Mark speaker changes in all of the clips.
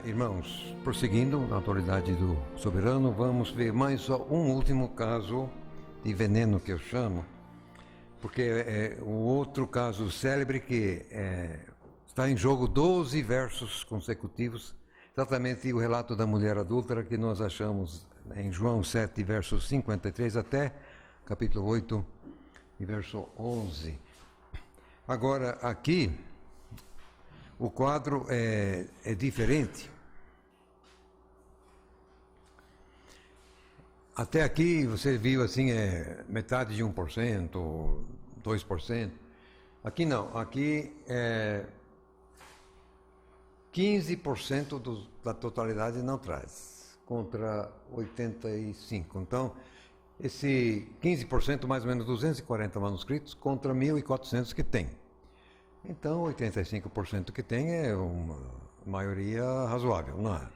Speaker 1: Irmãos, prosseguindo na autoridade do soberano, vamos ver mais um último caso de veneno que eu chamo, porque é o outro caso célebre que está em jogo 12 versos consecutivos, exatamente o relato da mulher adúltera que nós achamos em João 7, versos 53 até capítulo 8, verso 11. Agora, aqui, o quadro é diferente. Até aqui você viu assim, metade de 1%, 2%. Aqui não, aqui é 15% da totalidade não traz, contra 85%. Então, esse 15%, mais ou menos 240 manuscritos, contra 1.400 que tem. Então, 85% que tem é uma maioria razoável, não é?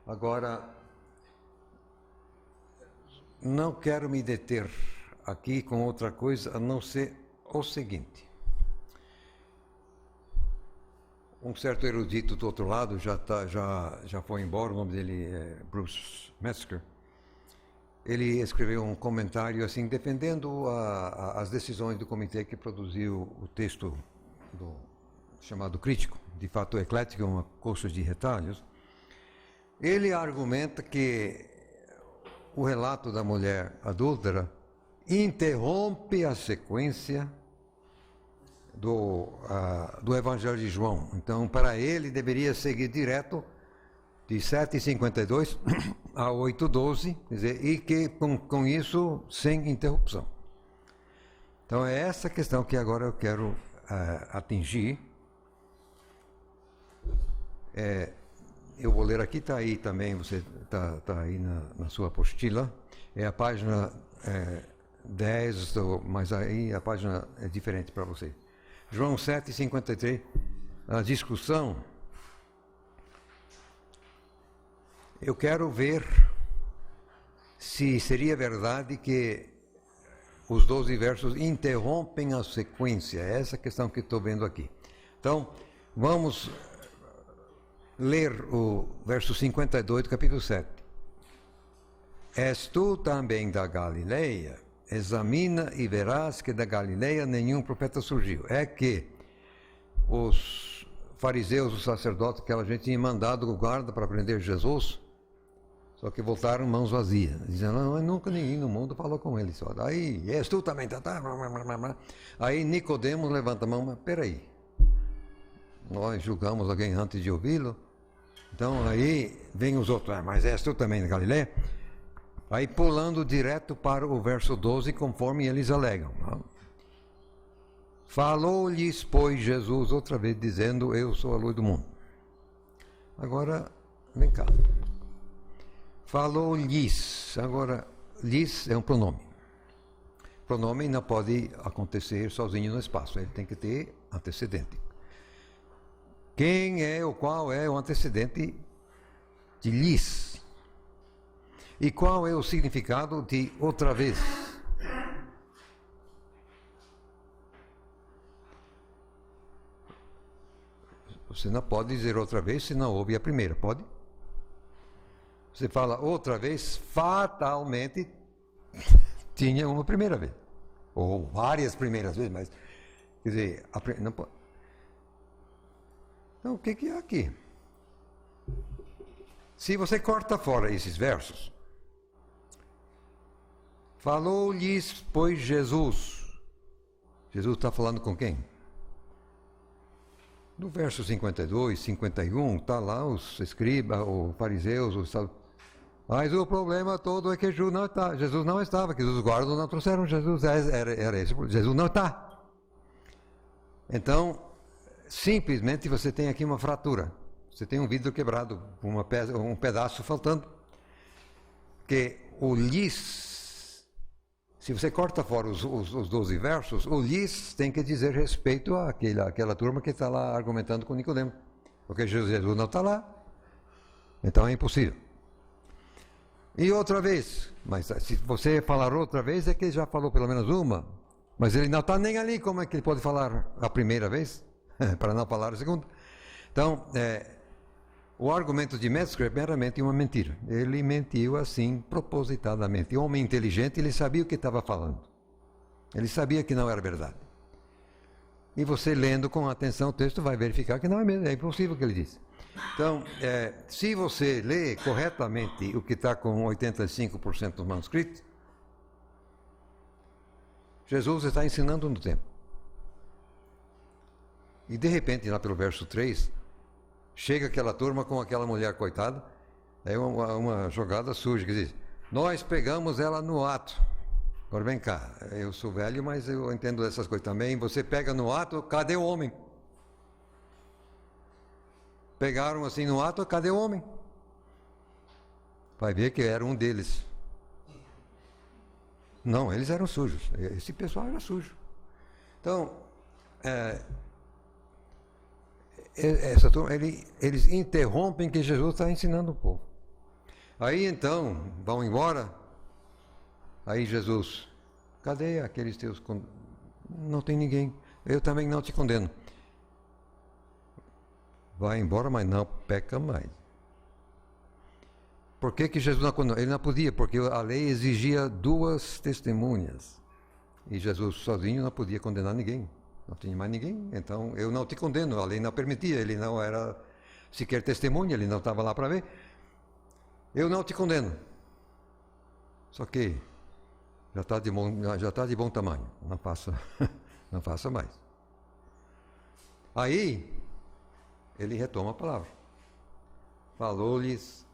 Speaker 1: Agora, não quero me deter aqui com outra coisa a não ser o seguinte. Um certo erudito do outro lado já foi embora, o nome dele é Bruce Metzger. Ele escreveu um comentário assim, defendendo as decisões do comitê que produziu o texto chamado crítico, de fato eclético, uma coxa de retalhos. Ele argumenta que o relato da mulher adúltera interrompe a sequência do Evangelho de João. Então, para ele, deveria seguir direto de 7:52 a 8:12, quer dizer, e que com isso, sem interrupção. Então, é essa questão que agora eu quero atingir. Eu vou ler aqui, está aí também, você está aí na sua apostila, é a página 10, mas aí a página é diferente para você. João 7:53, a discussão. Eu quero ver se seria verdade que os 12 versos interrompem a sequência. É essa questão que estou vendo aqui. Então, vamos ler o verso 52 do capítulo 7. És tu também da Galileia? Examina e verás que da Galileia nenhum profeta surgiu. É que os fariseus, os sacerdotes, aquela gente tinha mandado o guarda para prender Jesus, só que voltaram mãos vazias, dizendo, não, nunca ninguém no mundo falou com ele. Só. Aí, és tu também, tá. Aí Nicodemos levanta a mão, mas peraí, nós julgamos alguém antes de ouvi-lo? Então aí vem os outros, mas és tu também da Galileia? Aí pulando direto para o verso 12, conforme eles alegam. Falou-lhes, pois, Jesus outra vez, dizendo, eu sou a luz do mundo. Agora, vem cá. Falou-lhes. Agora, lhes é um pronome. Pronome não pode acontecer sozinho no espaço, ele tem que ter antecedente. Quem é ou qual é o antecedente de lhes? E qual é o significado de outra vez? Você não pode dizer outra vez se não houve a primeira, pode? Você fala outra vez, fatalmente tinha uma primeira vez. Ou várias primeiras vezes, mas quer dizer, não pode. Então, o que é aqui? Se você corta fora esses versos, falou-lhes, pois, Jesus. Jesus está falando com quem? No verso 52, 51, está lá os escribas, os fariseus, mas o problema todo é que Jesus não estava, que os guardas não trouxeram Jesus, era esse, Jesus não está. Então, simplesmente você tem aqui uma fratura, você tem um vidro quebrado, um pedaço faltando, que o lhes, se você corta fora os 12 versos, o lhes tem que dizer respeito àquela turma que está lá argumentando com Nicodemo, porque Jesus não está lá, então é impossível. E outra vez, mas se você falar outra vez, é que ele já falou pelo menos uma, mas ele não está nem ali, como é que ele pode falar a primeira vez, para não falar a segunda? Então, O argumento de Metzger é meramente uma mentira. Ele mentiu assim, propositadamente. Um homem inteligente, ele sabia o que estava falando. Ele sabia que não era verdade. E você lendo com atenção o texto vai verificar que não é mesmo, é impossível o que ele disse. Então, se você lê corretamente o que está com 85% dos manuscritos, Jesus está ensinando no templo. E de repente, lá pelo verso 3, chega aquela turma com aquela mulher coitada, é uma jogada suja, que diz, nós pegamos ela no ato. Agora vem cá, eu sou velho, mas eu entendo dessas coisas também. Você pega no ato, cadê o homem? Pegaram assim no ato, cadê o homem? Vai ver que era um deles. Não, eles eram sujos. Esse pessoal era sujo. Então, essa turma, eles interrompem que Jesus está ensinando o povo. Aí então, vão embora. Aí Jesus, cadê aqueles teus... Não tem ninguém. Eu também não te condeno. Vai embora, mas não peca mais. Por que Jesus não condenou? Ele não podia, porque a lei exigia 2 testemunhas. E Jesus sozinho não podia condenar ninguém. Não tinha mais ninguém. Então, eu não te condeno. A lei não permitia. Ele não era sequer testemunha. Ele não estava lá para ver. Eu não te condeno. Só que já está de bom tamanho. Não faça mais. Aí, ele retoma a palavra. Falou-lhes,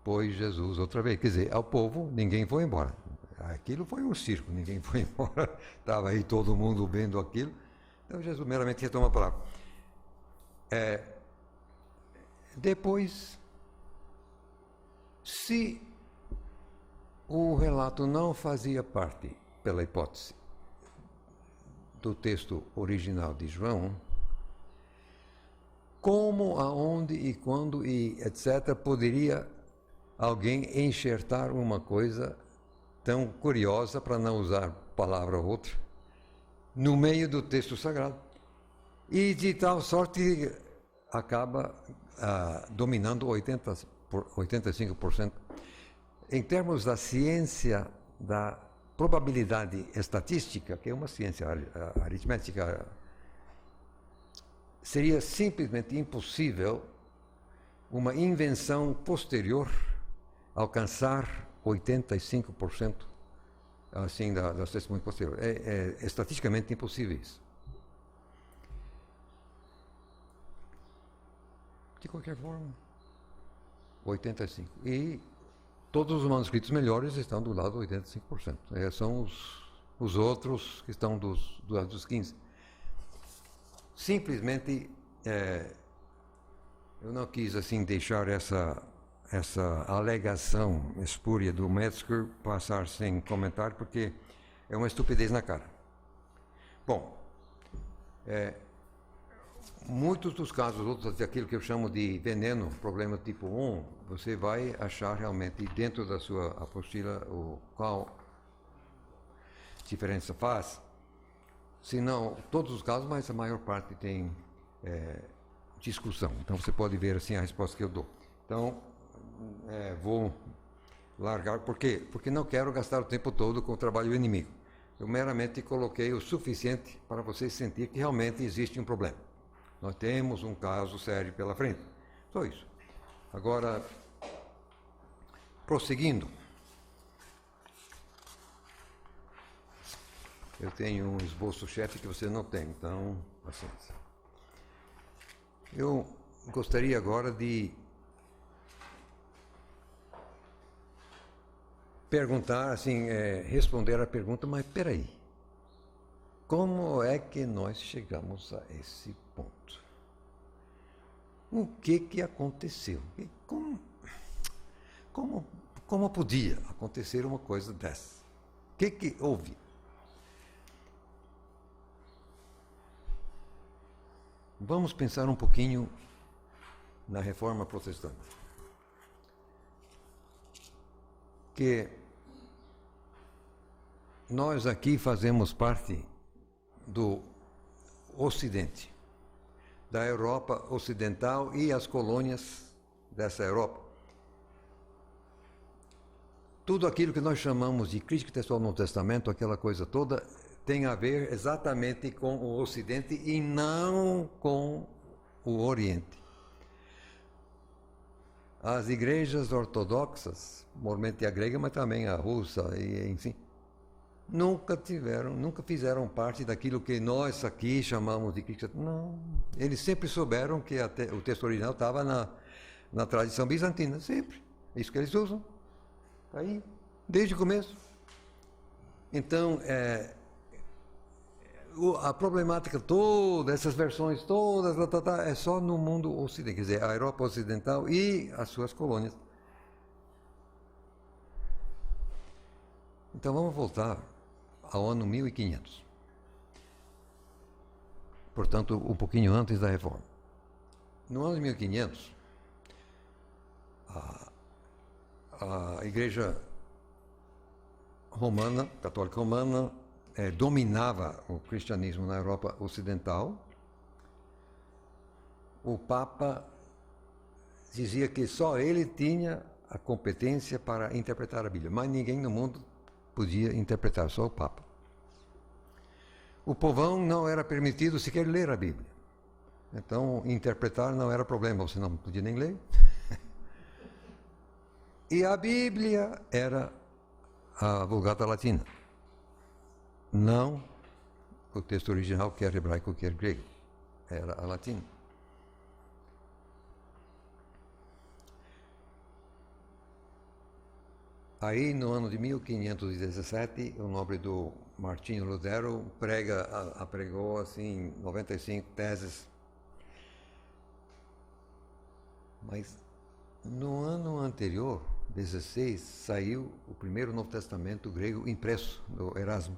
Speaker 1: pois Jesus outra vez. Quer dizer, ao povo, ninguém foi embora. Aquilo foi um circo, ninguém foi embora. Estava aí todo mundo vendo aquilo. Então Jesus meramente retoma a palavra. Depois, se o relato não fazia parte, pela hipótese, do texto original de João, como, aonde e quando e etc. poderia alguém enxertar uma coisa tão curiosa, para não usar palavra ou outra, no meio do texto sagrado? E de tal sorte acaba dominando 85%. Em termos da ciência da probabilidade estatística, que é uma ciência aritmética, seria simplesmente impossível uma invenção posterior alcançar 85% assim das testemunhas posteriores. É estatisticamente impossível isso. De qualquer forma, 85%. E todos os manuscritos melhores estão do lado do 85%. São os outros que estão do lado dos 15%. Simplesmente, eu não quis assim deixar essa alegação espúria do Metzger passar sem comentário, porque é uma estupidez na cara. Bom, muitos dos casos, outros daquilo que eu chamo de veneno, problema tipo 1, você vai achar realmente dentro da sua apostila qual diferença faz. Se não todos os casos, mas a maior parte tem discussão. Então você pode ver assim a resposta que eu dou. Então, vou largar. Por quê? Porque não quero gastar o tempo todo com o trabalho inimigo. Eu meramente coloquei o suficiente para vocês sentir que realmente existe um problema. Nós temos um caso sério pela frente. Só isso. Agora, prosseguindo. Eu tenho um esboço-chefe que você não tem, então, paciência. Eu gostaria agora de perguntar, assim, responder a pergunta, mas peraí, como é que nós chegamos a esse ponto? O que aconteceu? Como podia acontecer uma coisa dessa? O que houve? Vamos pensar um pouquinho na Reforma Protestante. Que nós aqui fazemos parte do Ocidente. da Europa Ocidental e as colônias dessa Europa. Tudo aquilo que nós chamamos de crítica textual no Testamento, aquela coisa toda, tem a ver exatamente com o Ocidente e não com o Oriente. As igrejas ortodoxas, normalmente a grega, mas também a russa, e enfim, nunca fizeram parte daquilo que nós aqui chamamos de crítica. Não, eles sempre souberam que o texto original estava na tradição bizantina, sempre. Isso que eles usam. Está aí, desde o começo. Então, a problemática toda, essas versões todas, é só no mundo ocidental, quer dizer, a Europa Ocidental e as suas colônias. Então vamos voltar ao ano 1500. Portanto, um pouquinho antes da Reforma. No ano de 1500, a Igreja Romana, Católica Romana, dominava o cristianismo na Europa Ocidental. O Papa dizia que só ele tinha a competência para interpretar a Bíblia, mas ninguém no mundo podia interpretar, só o Papa. O povão não era permitido sequer ler a Bíblia. Então, interpretar não era problema, você não podia nem ler. E a Bíblia era a Vulgata Latina. Não o texto original, quer hebraico, quer grego. Era a latina. Aí, no ano de 1517, o nobre do Martinho Lutero pregou assim 95 teses. Mas no ano anterior, 16, saiu o primeiro Novo Testamento grego impresso do Erasmo.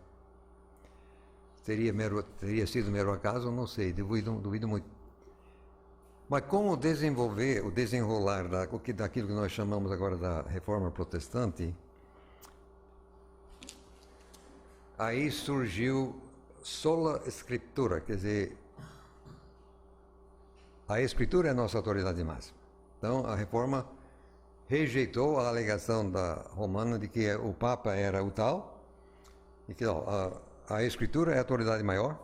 Speaker 1: Teria sido mero acaso, não sei, duvido muito. Mas com o desenrolar daquilo que nós chamamos agora da Reforma Protestante, aí surgiu sola Scriptura, quer dizer, a Escritura é a nossa autoridade máxima. Então, a Reforma rejeitou a alegação da Romana de que o Papa era o tal, e que a Escritura é a autoridade maior.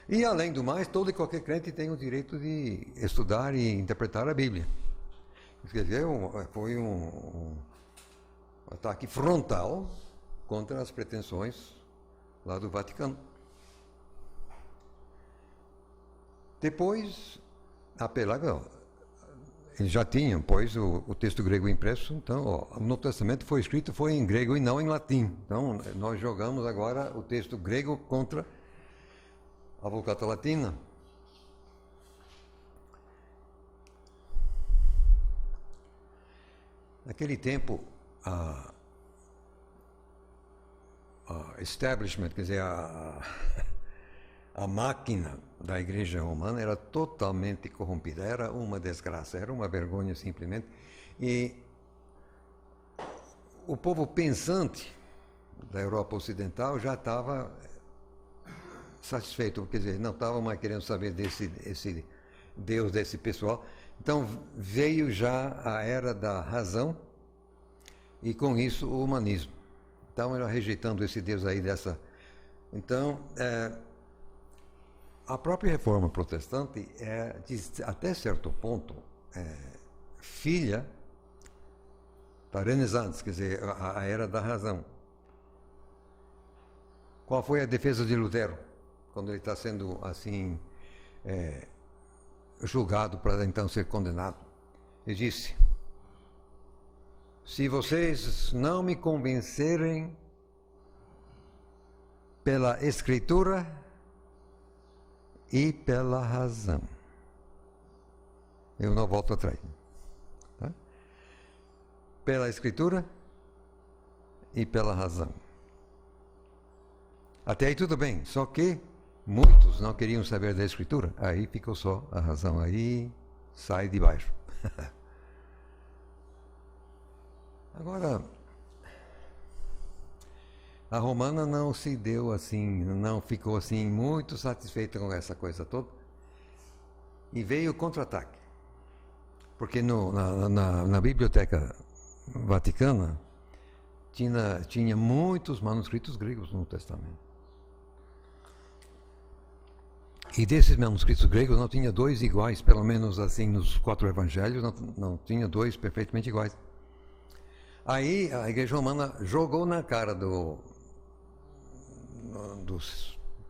Speaker 1: E, além do mais, todo e qualquer crente tem o direito de estudar e interpretar a Bíblia. Quer dizer, foi um ataque frontal contra as pretensões lá do Vaticano. Depois, eles já tinham, pois, o texto grego impresso, então o Novo Testamento foi escrito em grego e não em latim. Então, nós jogamos agora o texto grego contra a Vulgata Latina. Naquele tempo, a establishment, quer dizer, a máquina da Igreja Romana era totalmente corrompida, era uma desgraça, era uma vergonha simplesmente. E o povo pensante da Europa Ocidental já estava satisfeito, quer dizer, não estava mais querendo saber desse Deus, desse pessoal. Então veio já a era da razão e com isso o humanismo. Então era rejeitando esse Deus aí dessa. Então a própria Reforma Protestante é, até certo ponto, filha da Renaissance, quer dizer, a era da razão. Qual foi a defesa de Lutero, quando ele está sendo assim julgado para então ser condenado? Ele disse: se vocês não me convencerem pela Escritura e pela razão, eu não volto atrás. Tá? Pela Escritura e pela razão. Até aí tudo bem, só que muitos não queriam saber da Escritura. Aí ficou só a razão, aí sai de baixo. Agora, a romana não se deu assim, não ficou assim muito satisfeita com essa coisa toda. E veio o contra-ataque. Porque na Biblioteca Vaticana tinha muitos manuscritos gregos no Testamento. E desses manuscritos gregos não tinha dois iguais, pelo menos assim nos 4 evangelhos, não tinha dois perfeitamente iguais. Aí a Igreja Romana jogou na cara da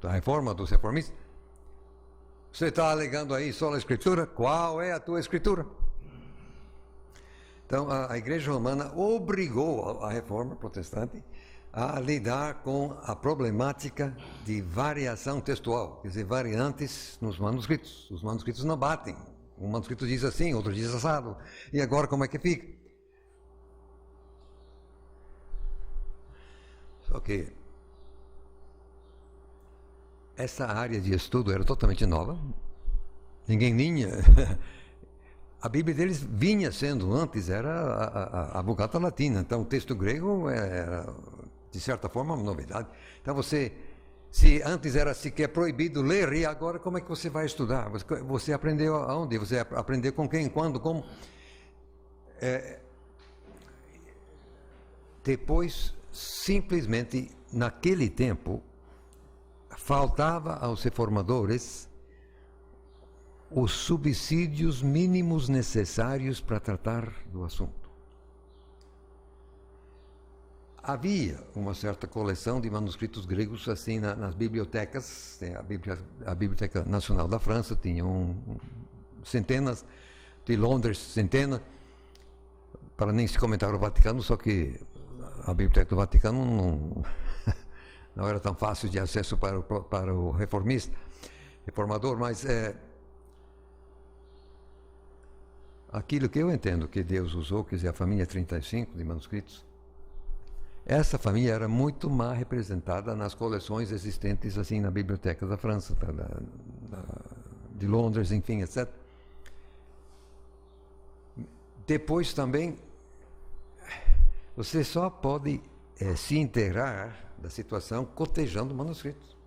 Speaker 1: reforma, dos reformistas. Você está alegando aí só a Escritura? Qual é a tua Escritura? Então a Igreja Romana obrigou a reforma protestante a lidar com a problemática de variação textual, quer dizer, variantes nos manuscritos. Os manuscritos não batem. Um manuscrito diz assim, outro diz assado. E agora como é que fica? Só que essa área de estudo era totalmente nova. Ninguém vinha. A Bíblia deles vinha sendo, antes era a Vulgata Latina. Então o texto grego era, de certa forma, uma novidade. Então se antes era sequer proibido ler, e agora como é que você vai estudar? Você aprendeu aonde? Você aprendeu com quem, quando, como? Depois, simplesmente, naquele tempo, faltava aos reformadores os subsídios mínimos necessários para tratar do assunto. Havia uma certa coleção de manuscritos gregos assim nas bibliotecas. A Biblioteca Nacional da França tinha centenas, de Londres centenas, para nem se comentar o Vaticano, só que a Biblioteca do Vaticano não era tão fácil de acesso para o reformador, mas aquilo que eu entendo que Deus usou, quer dizer, a família 35 de manuscritos, essa família era muito mal representada nas coleções existentes assim na Biblioteca da França, de Londres, enfim, etc. Depois também, você só pode se inteirar da situação cotejando manuscritos.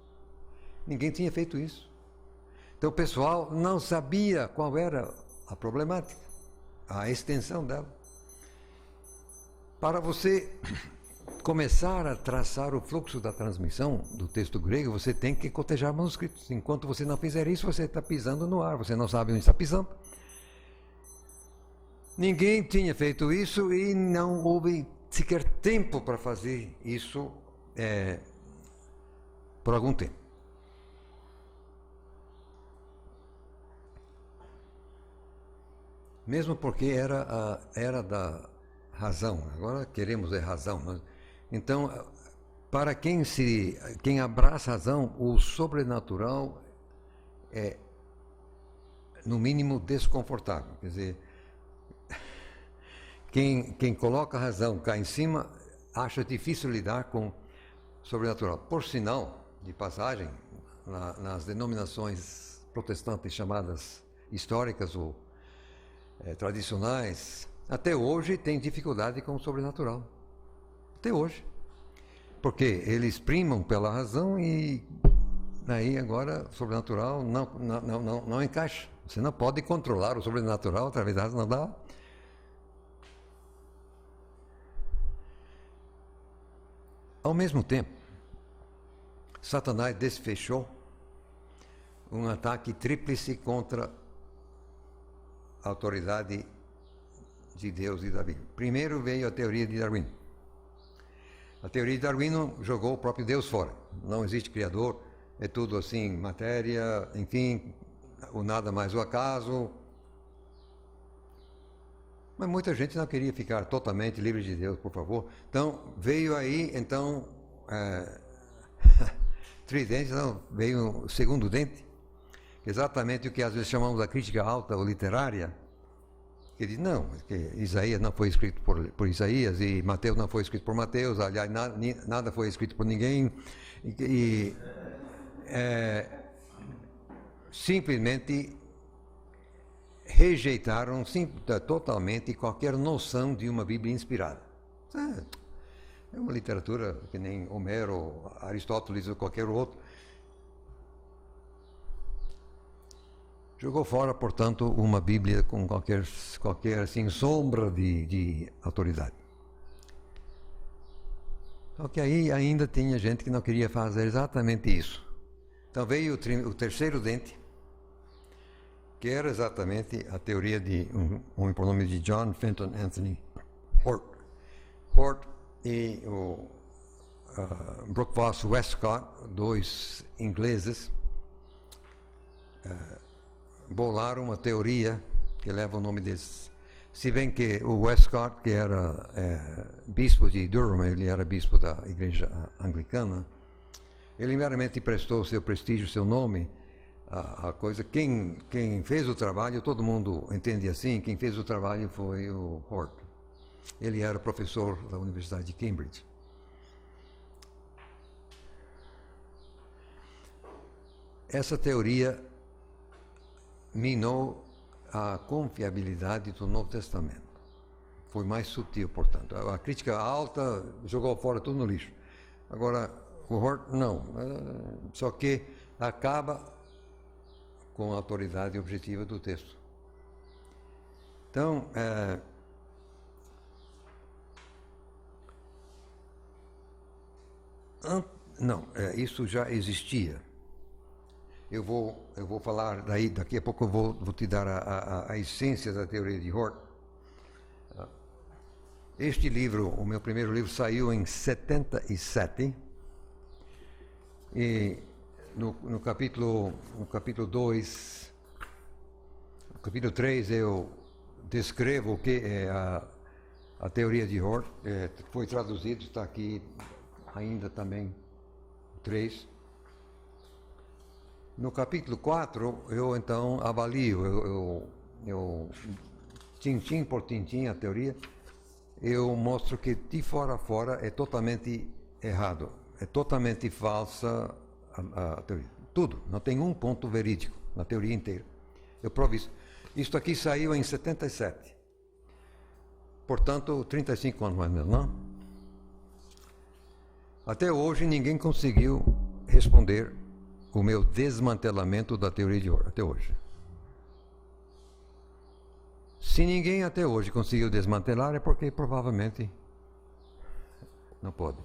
Speaker 1: Ninguém tinha feito isso. Então o pessoal não sabia qual era a problemática, a extensão dela. Para você começar a traçar o fluxo da transmissão do texto grego, você tem que cotejar manuscritos. Enquanto você não fizer isso, você está pisando no ar, você não sabe onde está pisando. Ninguém tinha feito isso e não houve sequer tempo para fazer isso por algum tempo. Mesmo porque era da razão. Agora queremos razão. Mas, então, para quem abraça a razão, o sobrenatural é, no mínimo, desconfortável. Quer dizer, quem coloca a razão cá em cima acha difícil lidar com o sobrenatural. Por sinal, de passagem, nas denominações protestantes chamadas históricas ou tradicionais, até hoje tem dificuldade com o sobrenatural. Até hoje. Porque eles primam pela razão e aí agora o sobrenatural não encaixa. Você não pode controlar o sobrenatural através da razão, não dá. Ao mesmo tempo, Satanás desfechou um ataque tríplice contra a autoridade de Deus e da Bíblia. Primeiro veio a teoria de Darwin. A teoria de Darwin jogou o próprio Deus fora. Não existe Criador, é tudo assim, matéria, enfim, o nada mais o acaso. Mas muita gente não queria ficar totalmente livre de Deus, por favor. Então, veio aí, tridente, não, veio o segundo dente, exatamente o que às vezes chamamos da crítica alta ou literária, que diz, não, que Isaías não foi escrito por Isaías, e Mateus não foi escrito por Mateus, aliás, nada foi escrito por ninguém, simplesmente rejeitaram totalmente qualquer noção de uma Bíblia inspirada. É uma literatura que nem Homero, Aristóteles ou qualquer outro. Jogou fora, portanto, uma Bíblia com qualquer assim, sombra de autoridade. Só que aí ainda tinha gente que não queria fazer exatamente isso. Então veio o terceiro dente, que era exatamente a teoria de um homem por nome de John Fenton Anthony Hort. Hort e o Brooke Voss Westcott, dois ingleses, bolaram uma teoria que leva o nome deles. Se bem que o Westcott, que era bispo de Durham, ele era bispo da igreja anglicana, ele meramente prestou seu prestígio, seu nome, a coisa. Quem fez o trabalho, todo mundo entende assim, quem fez o trabalho foi o Hort. Ele era professor da Universidade de Cambridge. Essa teoria minou a confiabilidade do Novo Testamento. Foi mais sutil, portanto. A crítica alta jogou fora tudo no lixo. Agora, o Hort não. Só que acaba com a autoridade objetiva do texto. Então, isso já existia. Eu vou falar daí, daqui a pouco eu vou te dar a essência da teoria de Hort. Este livro, o meu primeiro livro, saiu em 77, e no capítulo 2, no capítulo 3, eu descrevo o que é a teoria de Hort. Foi traduzido, está aqui ainda também, 3. No capítulo 4, eu então avalio, eu tintim por tintim a teoria, eu mostro que de fora a fora é totalmente errado, é totalmente falsa a teoria. Tudo, não tem um ponto verídico na teoria inteira. Eu provo isso. Isto aqui saiu em 77. Portanto, 35 anos mais ou menos, não? Até hoje ninguém conseguiu responder o meu desmantelamento da teoria de Hort, até hoje. Se ninguém até hoje conseguiu desmantelar, é porque provavelmente não pode.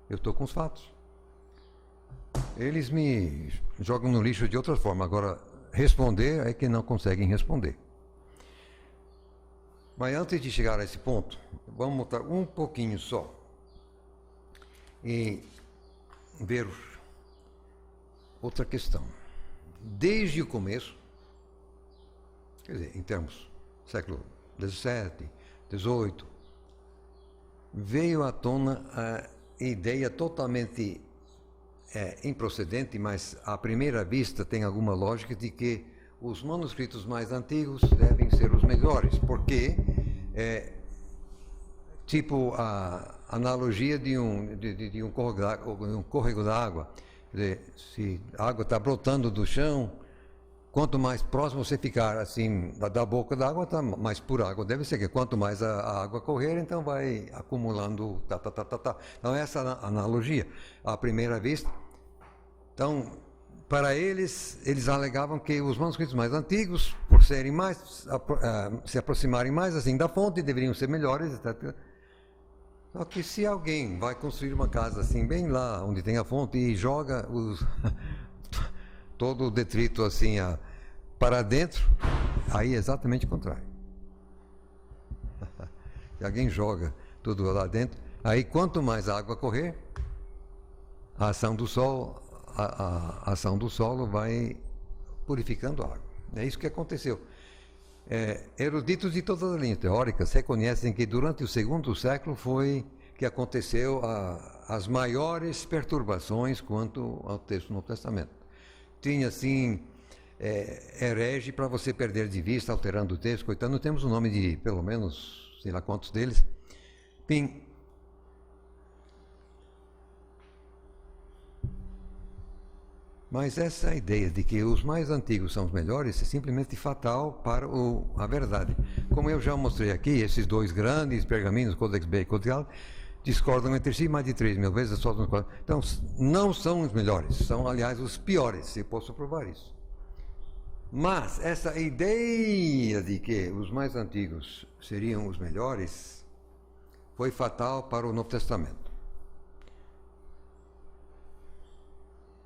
Speaker 1: Eu estou com os fatos. Eles me jogam no lixo de outra forma. Agora, responder é que não conseguem responder. Mas antes de chegar a esse ponto, vamos voltar um pouquinho só e ver outra questão. Desde o começo, quer dizer, em termos do século XVII, XVIII, veio à tona a ideia totalmente improcedente, mas à primeira vista tem alguma lógica, de que os manuscritos mais antigos devem ser os melhores, porque tipo a analogia de um córrego d'água. Quer dizer, se a água está brotando do chão, quanto mais próximo você ficar assim da boca da água, tá mais pura água deve ser, que quanto mais a água correr, então vai acumulando, Então essa analogia, à primeira vista. Então, para eles alegavam que os manuscritos mais antigos, por serem mais, se aproximarem mais assim da fonte, deveriam ser melhores, etc. Só que se alguém vai construir uma casa assim, bem lá onde tem a fonte, e joga todo o detrito assim para dentro, aí é exatamente o contrário. Se alguém joga tudo lá dentro, aí quanto mais a água correr, a ação do sol, a ação do solo vai purificando a água. É isso que aconteceu. Eruditos de todas as linhas teóricas reconhecem que durante o segundo século foi que aconteceu as maiores perturbações quanto ao texto do Novo Testamento. Tinha assim herege para você perder de vista, alterando o texto, coitado. Não temos o nome de pelo menos sei lá quantos deles. Enfim, mas essa ideia de que os mais antigos são os melhores é simplesmente fatal para a verdade. Como eu já mostrei aqui, esses dois grandes pergaminhos, Codex B e Codex Alba, discordam entre si mais de 3.000 vezes. Então, não são os melhores, são, aliás, os piores, eu posso provar isso. Mas essa ideia de que os mais antigos seriam os melhores foi fatal para o Novo Testamento.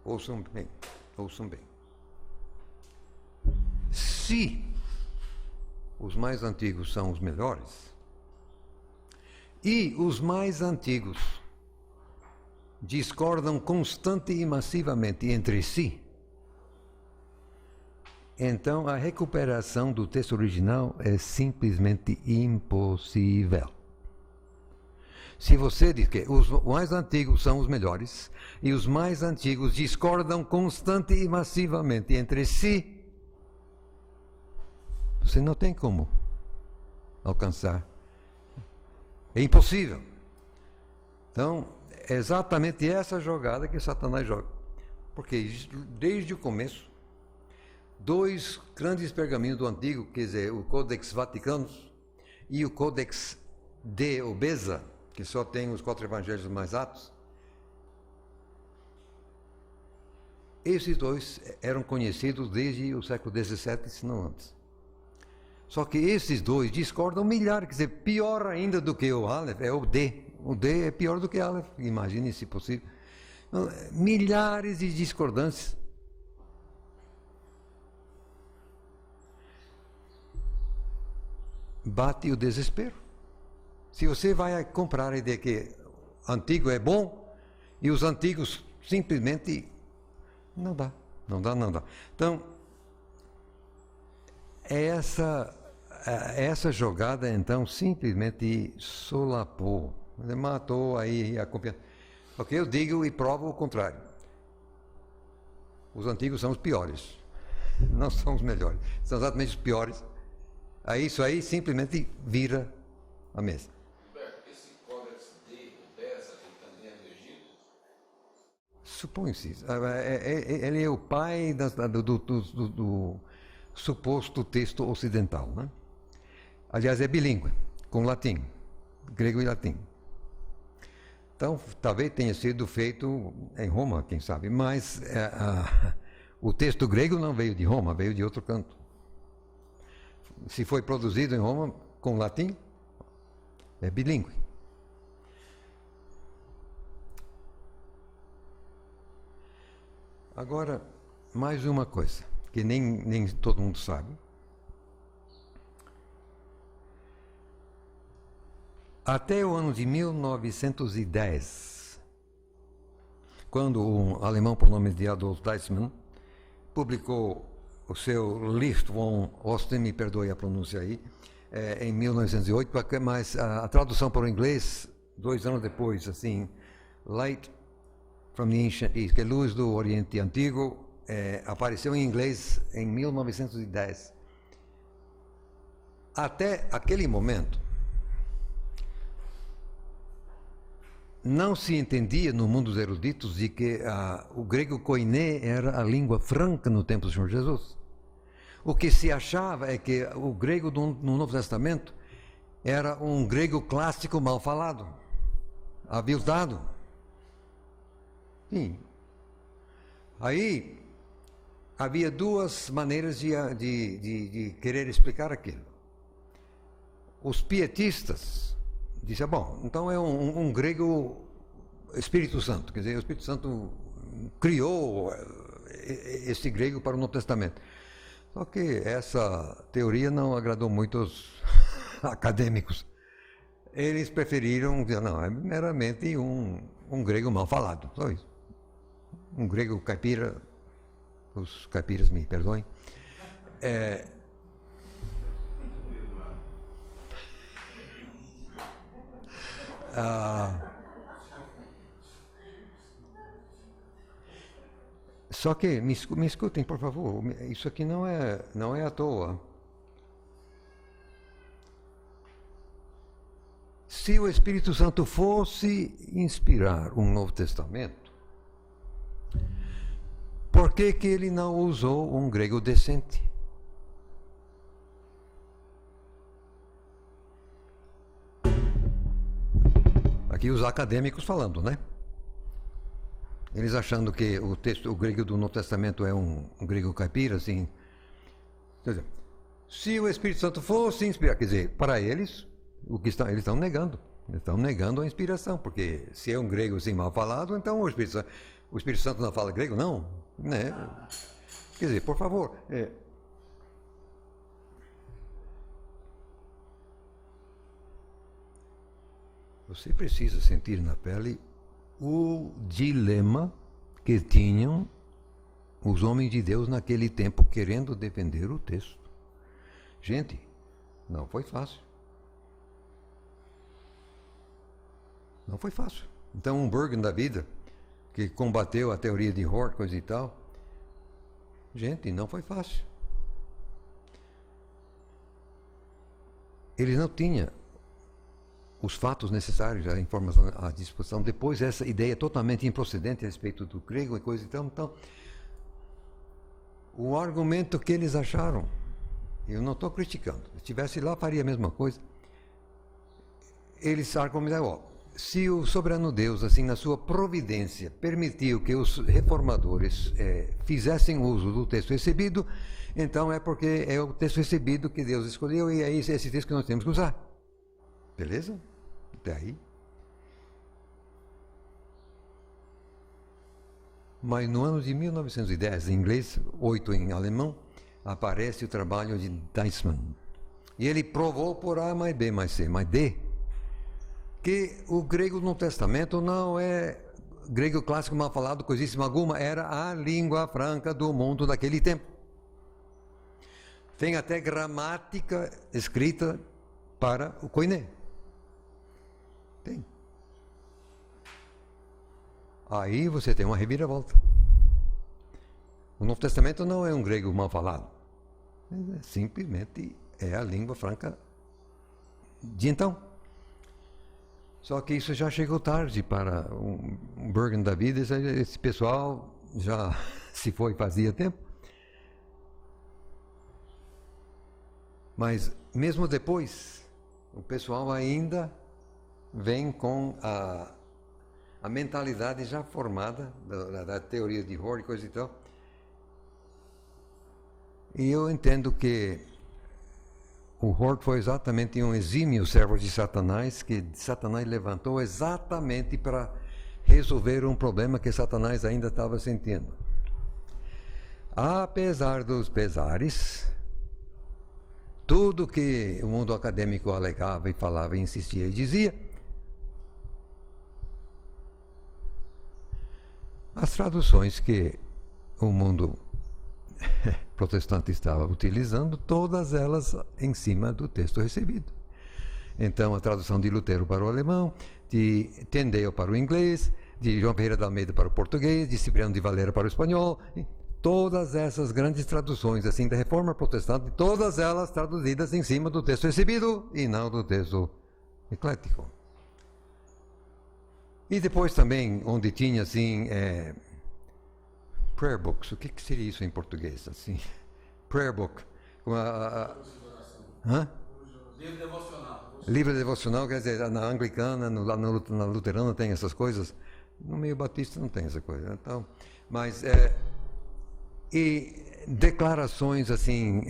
Speaker 1: Ouçam bem, ouçam bem. Se os mais antigos são os melhores, e os mais antigos discordam constante e massivamente entre si, então a recuperação do texto original é simplesmente impossível. Se você diz que os mais antigos são os melhores e os mais antigos discordam constante e massivamente entre si, você não tem como alcançar. É impossível. Então, é exatamente essa jogada que Satanás joga. Porque desde o começo, dois grandes pergaminhos do Antigo, quer dizer, o Codex Vaticanus e o Codex de Obesa, que só tem os 4 evangelhos mais Atos, esses dois eram conhecidos desde o século XVII, se não antes. Só que esses dois discordam milhares, quer dizer, pior ainda do que o Aleph é o D. O D é pior do que o Aleph, imagine se possível. Milhares de discordâncias. Bate o desespero. Se você vai comprar a ideia que antigo é bom e os antigos simplesmente não dá. Então, essa jogada então simplesmente solapou, matou aí a confiança. Ok, eu digo e provo o contrário. Os antigos são os piores, não são os melhores, são exatamente os piores. Aí isso aí simplesmente vira a mesa.
Speaker 2: Esse Códex de Obesa também é do Egito?
Speaker 1: Supõe-se. Ele é o pai do suposto texto ocidental, né? Aliás, é bilíngue, com latim, grego e latim. Então, talvez tenha sido feito em Roma, quem sabe, mas o texto grego não veio de Roma, veio de outro canto. Se foi produzido em Roma com latim, é bilíngue. Agora, mais uma coisa, que nem todo mundo sabe. Até o ano de 1910, quando um alemão por nome de Adolf Deissmann publicou o seu Licht von Osten, me perdoe a pronúncia aí, em 1908, mas a tradução para o inglês, 2 anos depois, assim, Light from the Ancient East, que é luz do Oriente Antigo, apareceu em inglês em 1910. Até aquele momento, não se entendia no mundo dos eruditos de que o grego koiné era a língua franca no tempo do Senhor Jesus. O que se achava é que o grego no Novo Testamento era um grego clássico mal falado, aviltado. Sim. Aí havia 2 maneiras de querer explicar aquilo. Os pietistas disseram, bom, então é um grego Espírito Santo, quer dizer, o Espírito Santo criou esse grego para o Novo Testamento. Só que essa teoria não agradou muito aos acadêmicos. Eles preferiram dizer, não, é meramente um grego mal falado, só isso. Um grego caipira, os caipiras me perdoem. Só que, me escutem, por favor, isso aqui não é à toa. Se o Espírito Santo fosse inspirar um Novo Testamento, por que ele não usou um grego decente? Aqui os acadêmicos falando, né? Eles achando que o grego do Novo Testamento é um grego caipira, assim, Quer dizer, se o Espírito Santo fosse inspirar, quer dizer, para eles, eles estão negando. Eles estão negando a inspiração, porque se é um grego assim mal falado, então o Espírito Santo não fala grego? Não, né? Quer dizer, por favor, você precisa sentir na pele o dilema que tinham os homens de Deus naquele tempo querendo defender o texto. Gente, não foi fácil. Não foi fácil. Então, um Burgon da vida, que combateu a teoria de Hort, coisa e tal, gente, não foi fácil. Ele não tinha os fatos necessários, a informação à disposição. Depois, essa ideia totalmente improcedente a respeito do grego e coisa e tal. Então, o argumento que eles acharam, eu não estou criticando. Se estivesse lá, faria a mesma coisa. Eles argumentaram, se o soberano Deus, assim, na sua providência, permitiu que os reformadores fizessem uso do texto recebido, então é porque é o texto recebido que Deus escolheu e é esse texto que nós temos que usar. Beleza? Até aí. Mas no ano de 1910, em inglês, 8 em alemão, aparece o trabalho de Deismann. E ele provou por A mais B mais C mais D que o grego no Testamento não é grego clássico mal falado, coisíssima alguma, era a língua franca do mundo daquele tempo. Tem até gramática escrita para o Koiné. Tem. Aí você tem uma reviravolta. O Novo Testamento não é um grego mal falado. Simplesmente é a língua franca de então. Só que isso já chegou tarde para um Burgon da vida. Esse pessoal já se foi fazia tempo. Mas mesmo depois, o pessoal ainda vem com a mentalidade já formada da teoria de Hort e coisa e tal. E eu entendo que o Hort foi exatamente um exímio servo de Satanás, que Satanás levantou exatamente para resolver um problema que Satanás ainda estava sentindo. Apesar dos pesares, tudo que o mundo acadêmico alegava e falava e insistia e dizia, as traduções que o mundo protestante estava utilizando, todas elas em cima do texto recebido. Então, a tradução de Lutero para o alemão, de Tyndale para o inglês, de João Ferreira de Almeida para o português, de Cipriano de Valera para o espanhol, todas essas grandes traduções assim da Reforma Protestante, todas elas traduzidas em cima do texto recebido e não do texto eclético. E depois também, onde tinha assim, prayer books, o que seria isso em português? Assim, prayer book.
Speaker 2: Livro devocional.
Speaker 1: Livro devocional, quer dizer, na anglicana, na luterana tem essas coisas, no meio batista não tem essa coisa. Então, mas, e declarações assim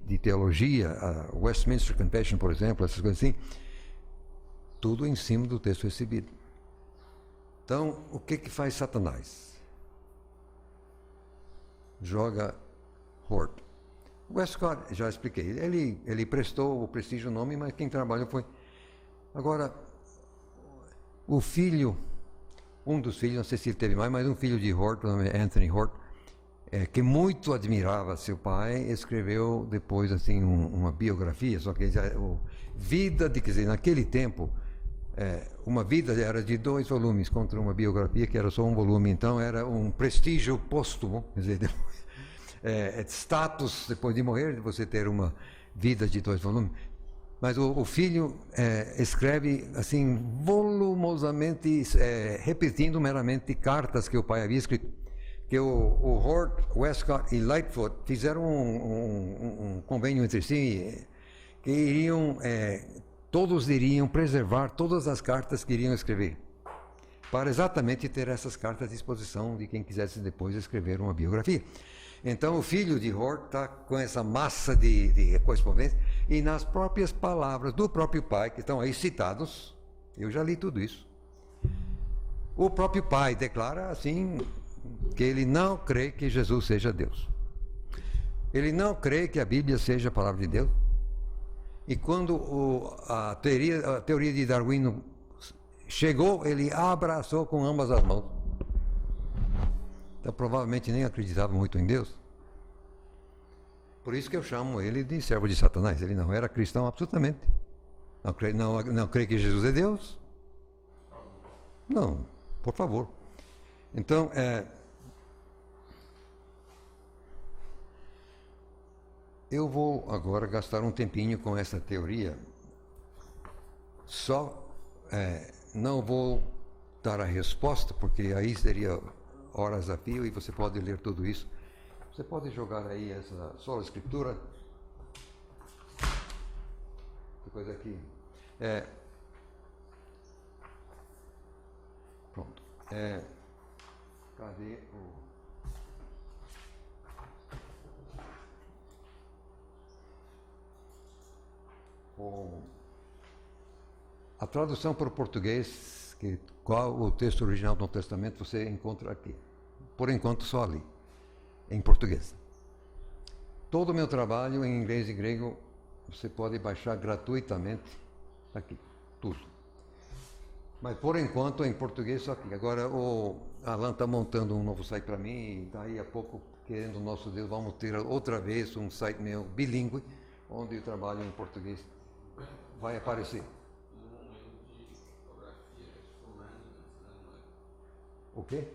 Speaker 1: de teologia, a Westminster Confession, por exemplo, essas coisas assim, tudo em cima do texto recebido. Então, o que faz Satanás? Joga Hort. Westcott, já expliquei, ele prestou o prestígio nome, mas quem trabalhou foi... Agora, o filho, um dos filhos, não sei se ele teve mais, mas um filho de Hort, o nome é Anthony Hort, que muito admirava seu pai, escreveu depois assim uma biografia, só que vida de, quer dizer, naquele tempo, uma vida era de 2 volumes contra uma biografia que era só um volume, então era um prestígio póstumo, quer dizer, status depois de morrer, de você ter uma vida de 2 volumes. Mas o filho escreve assim volumosamente, repetindo meramente cartas que o pai havia escrito, que o Hort, Westcott e Lightfoot fizeram um convênio entre si, que iriam todos iriam preservar todas as cartas que iriam escrever, para exatamente ter essas cartas à disposição de quem quisesse depois escrever uma biografia. Então o filho de Hort está com essa massa de correspondência e nas próprias palavras do próprio pai, que estão aí citados, eu já li tudo isso. O próprio pai declara assim que ele não crê que Jesus seja Deus. Ele não crê que a Bíblia seja a palavra de Deus. E quando a teoria de Darwin chegou, ele abraçou com ambas as mãos. Então provavelmente nem acreditava muito em Deus. Por isso que eu chamo ele de servo de Satanás. Ele não era cristão absolutamente. Não crê que Jesus é Deus? Não, por favor. Então, eu vou agora gastar um tempinho com essa teoria. Não vou dar a resposta, porque aí seria horas a fio e você pode ler tudo isso. Você pode jogar aí essa sola escritura. Que coisa aqui. Pronto. Cadê a tradução para o português, qual o texto original do Novo Testamento você encontra aqui. Por enquanto só ali, em português. Todo o meu trabalho em inglês e grego você pode baixar gratuitamente aqui, tudo. Mas por enquanto em português só aqui. Agora o Alan está montando um novo site para mim e daí a pouco, querendo o nosso Deus, vamos ter outra vez um site meu bilíngue, onde eu trabalho em português. Vai aparecer. O quê?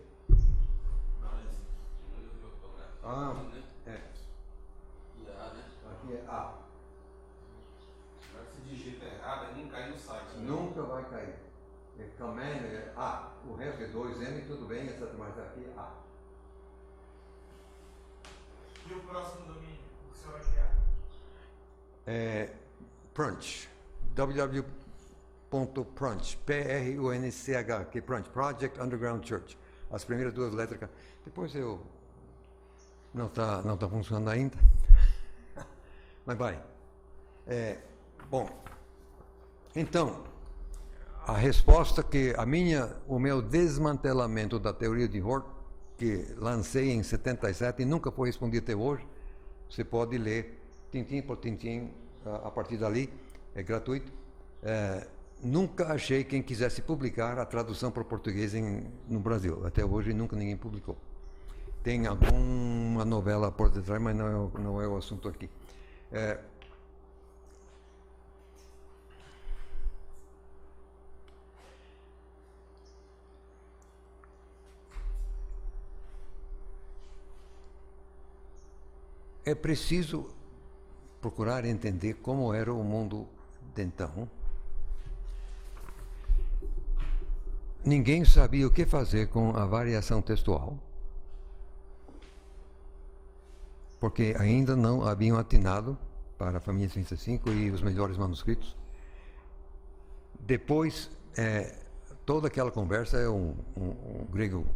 Speaker 1: Aqui é A.
Speaker 2: Se digita errado, aí não cai no site.
Speaker 1: Nunca vai cair. Command é A. O resto é 2M, tudo bem, essa mais aqui é A.
Speaker 3: E o próximo domínio, o que você vai criar?
Speaker 1: Prunch. www.prunch. P-R-U-N-C-H. Que é Prunch. Project Underground Church. As primeiras duas letras. Depois eu... Não tá funcionando ainda. Mas vai. Bom. Então, a resposta que o meu desmantelamento da teoria de Hort, que lancei em 77 e nunca foi respondido até hoje, você pode ler tintim por tintim a partir dali, é gratuito. Nunca achei quem quisesse publicar a tradução para o português no Brasil. Até hoje nunca ninguém publicou. Tem alguma novela por detrás, mas não é o assunto aqui. É preciso procurar entender como era o mundo de então. Ninguém sabia o que fazer com a variação textual, porque ainda não haviam atinado para a família 35 e os melhores manuscritos. Depois, toda aquela conversa é um grego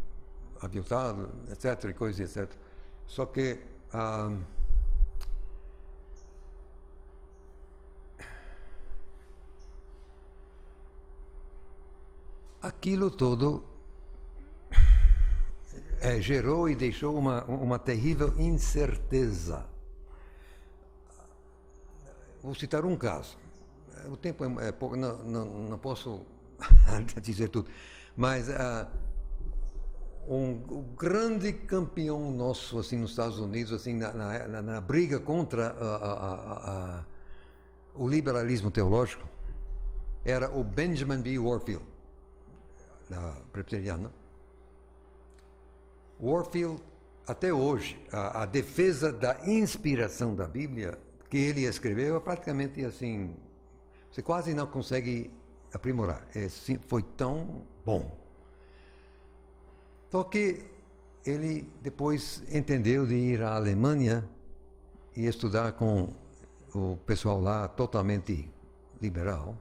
Speaker 1: aviltado, etc., e coisas, etc. Só que aquilo todo gerou e deixou uma terrível incerteza. Vou citar um caso. O tempo é pouco, não posso dizer tudo, mas um grande campeão nosso assim nos Estados Unidos, assim na briga contra o liberalismo teológico, era o Benjamin B. Warfield, presbiteriano. Warfield, até hoje, a defesa da inspiração da Bíblia que ele escreveu é praticamente assim, você quase não consegue aprimorar. Foi tão bom. Só que ele depois entendeu de ir à Alemanha e estudar com o pessoal lá totalmente liberal.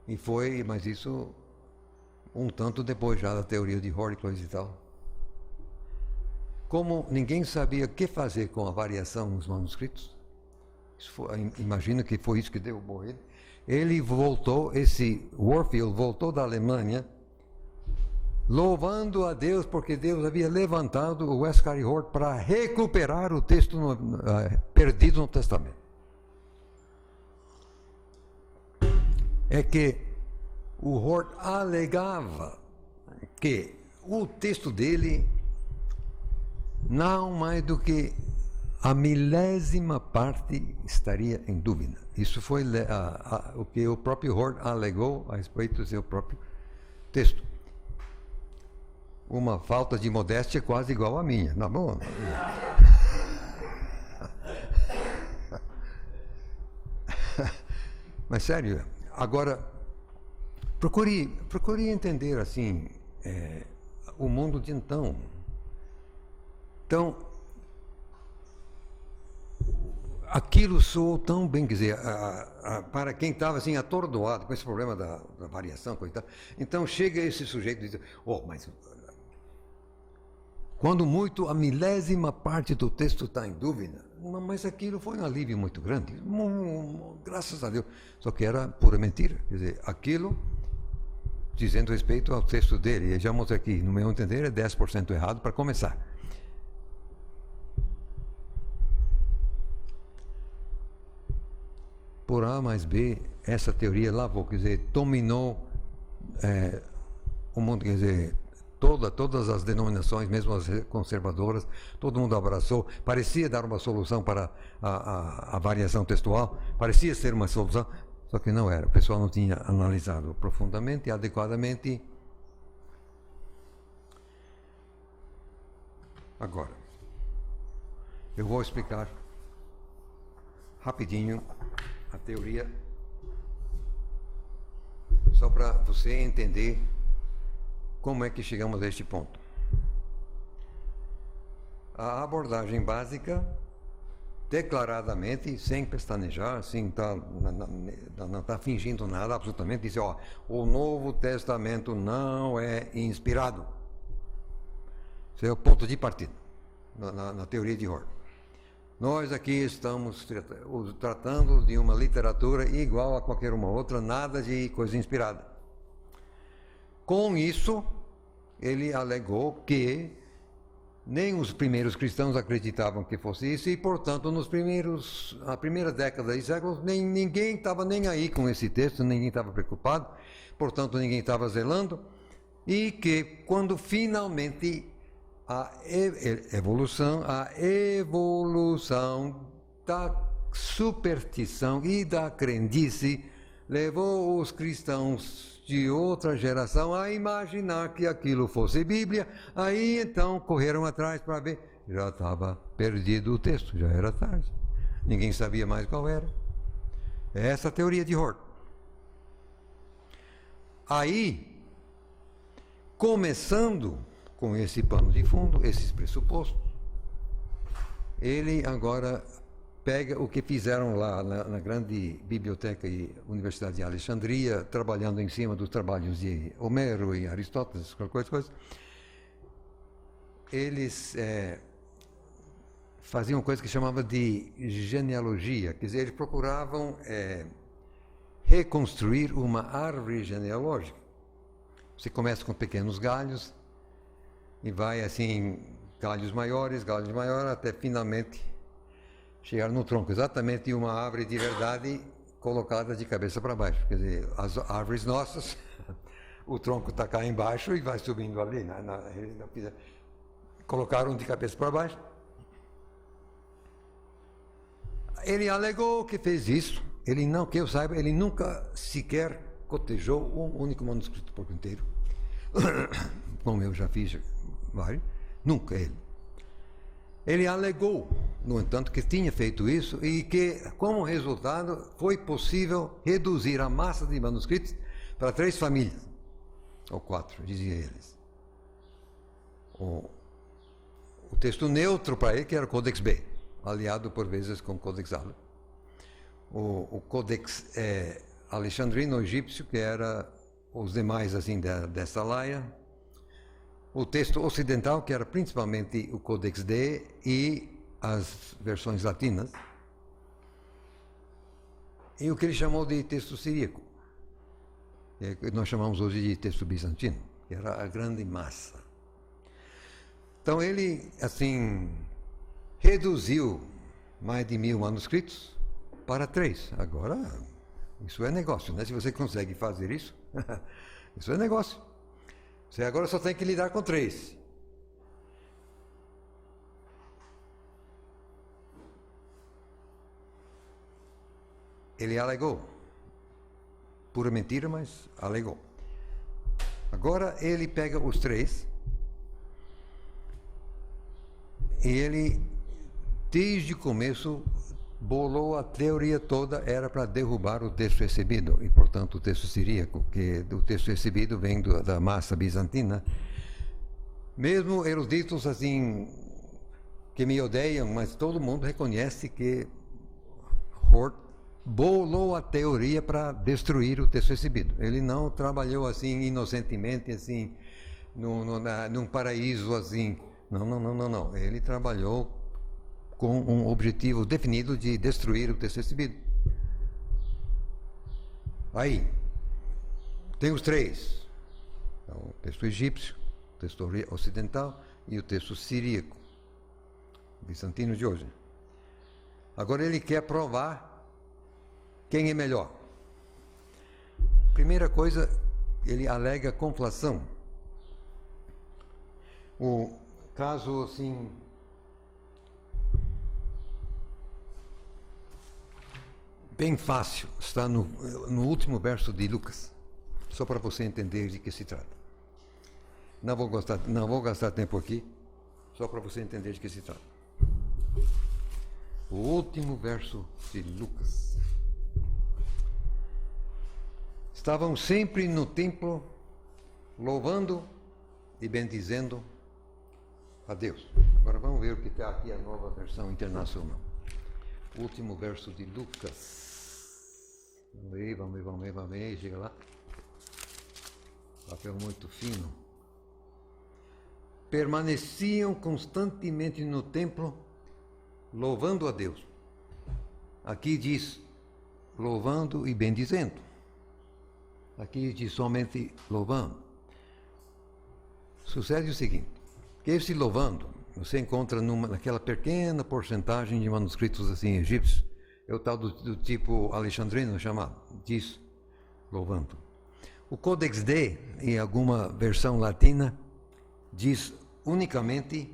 Speaker 1: E foi, mas isso um tanto depois já da teoria de Hort e tal. como ninguém sabia o que fazer com a variação nos manuscritos, imagino que foi isso que derrubou ele. Ele voltou, esse Warfield voltou da Alemanha, louvando a Deus, porque Deus havia levantado o Westcott Hort para recuperar o texto perdido no Testamento. É que o Hort alegava que o texto dele, não mais do que a milésima parte estaria em dúvida. Isso foi o que o próprio Hort alegou a respeito do seu próprio texto. Uma falta de modéstia quase igual à minha, na boa. Mas sério, agora procure entender assim o mundo de então. Então, aquilo soou tão bem, quer dizer, para quem estava assim atordoado com esse problema da variação, coitado. Então chega esse sujeito e diz: mas quando muito a milésima parte do texto está em dúvida, mas aquilo foi um alívio muito grande, graças a Deus. Só que era pura mentira, quer dizer, aquilo dizendo respeito ao texto dele. E já mostrei aqui, no meu entender, é 10% errado para começar. Por A mais B, essa teoria lavou, quer dizer, dominou o mundo, quer dizer, todas as denominações, mesmo as conservadoras, todo mundo abraçou. Parecia dar uma solução para a variação textual, parecia ser uma solução, só que não era. O pessoal não tinha analisado profundamente e adequadamente. Agora, eu vou explicar rapidinho a teoria, só para você entender como é que chegamos a este ponto. A abordagem básica, declaradamente, sem pestanejar, sem não tá fingindo nada, absolutamente, diz: o Novo Testamento não é inspirado. Esse é o ponto de partida na teoria de Hort. Nós aqui estamos tratando de uma literatura igual a qualquer uma outra, nada de coisa inspirada. Com isso, ele alegou que nem os primeiros cristãos acreditavam que fosse isso, e, portanto, a primeira década de séculos, ninguém estava nem aí com esse texto, ninguém estava preocupado, portanto, ninguém estava zelando, e que quando finalmente a evolução da superstição e da crendice levou os cristãos de outra geração a imaginar que aquilo fosse Bíblia. Aí então correram atrás para ver, já estava perdido o texto, já era tarde, ninguém sabia mais qual era. É essa a teoria de Hort. Aí, começando com esse pano de fundo, esses pressupostos, ele agora pega o que fizeram lá na grande biblioteca e Universidade de Alexandria, trabalhando em cima dos trabalhos de Homero e Aristóteles, qualquer coisa. Eles faziam uma coisa que chamava de genealogia, quer dizer, eles procuravam reconstruir uma árvore genealógica. Você começa com pequenos galhos e vai assim, galhos maiores, até finalmente chegar no tronco, exatamente uma árvore de verdade colocada de cabeça para baixo. Quer dizer, as árvores nossas, o tronco está cá embaixo e vai subindo ali. Colocaram de cabeça para baixo. Ele alegou que fez isso. Ele não, que eu saiba, ele nunca sequer cotejou um único manuscrito por inteiro. Como eu já fiz vários, nunca ele. Ele alegou, no entanto, que tinha feito isso e que, como resultado, foi possível reduzir a massa de manuscritos para 3 famílias, ou 4, dizia eles. O texto neutro para ele, que era o Codex B, aliado por vezes com o Codex A. O Codex alexandrino egípcio, que era os demais assim dessa laia, o texto ocidental, que era principalmente o Codex D e as versões latinas, e o que ele chamou de texto siríaco, que nós chamamos hoje de texto bizantino, que era a grande massa. Então ele, assim, reduziu mais de 1000 manuscritos para 3. Agora, isso é negócio, né? Se você consegue fazer isso, isso é negócio. Você agora só tem que lidar com 3. Ele alegou. Pura mentira, mas alegou. Agora ele pega os 3 e ele, desde o começo, bolou a teoria toda, era para derrubar o texto recebido, e portanto o texto siríaco, que o texto recebido vem da massa bizantina. Mesmo eruditos assim, que me odeiam, mas todo mundo reconhece que Hort bolou a teoria para destruir o texto recebido. Ele não trabalhou assim inocentemente, assim, num paraíso assim. Não. Ele trabalhou com um objetivo definido de destruir o texto recebido. Aí, tem os 3. Então, o texto egípcio, o texto ocidental e o texto siríaco, bizantino de hoje. Agora ele quer provar quem é melhor. Primeira coisa, ele alega conflação. O caso, assim, bem fácil, está no último verso de Lucas, só para você entender de que se trata. Não vou gastar tempo aqui, só para você entender de que se trata. O último verso de Lucas. Estavam sempre no templo, louvando e bendizendo a Deus. Agora vamos ver o que está aqui a nova versão internacional. Último verso de Lucas. Vamos ver, chega lá. Papel muito fino. Permaneciam constantemente no templo, louvando a Deus. Aqui diz louvando e bendizendo. Aqui diz somente louvando. Sucede o seguinte, que esse louvando, você encontra naquela pequena porcentagem de manuscritos assim egípcios, é o tal do tipo alexandrino chamado, diz louvando. O Codex D, em alguma versão latina, diz unicamente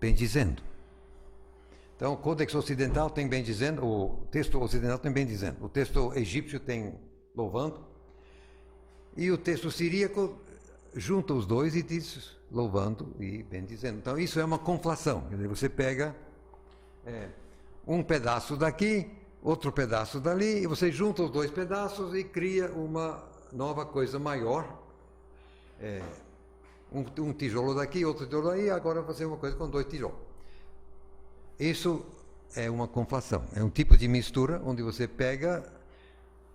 Speaker 1: bendizendo. Então, o Codex ocidental tem bendizendo, o texto ocidental tem bendizendo, o texto egípcio tem louvando, e o texto siríaco junta os dois e diz louvando e bendizendo. Então, isso é uma conflação. Quer dizer, você pega um pedaço daqui, outro pedaço dali, e você junta os dois pedaços e cria uma nova coisa maior. Um tijolo daqui, outro tijolo daí, agora fazer uma coisa com 2 tijolos. Isso é uma conflação, é um tipo de mistura onde você pega.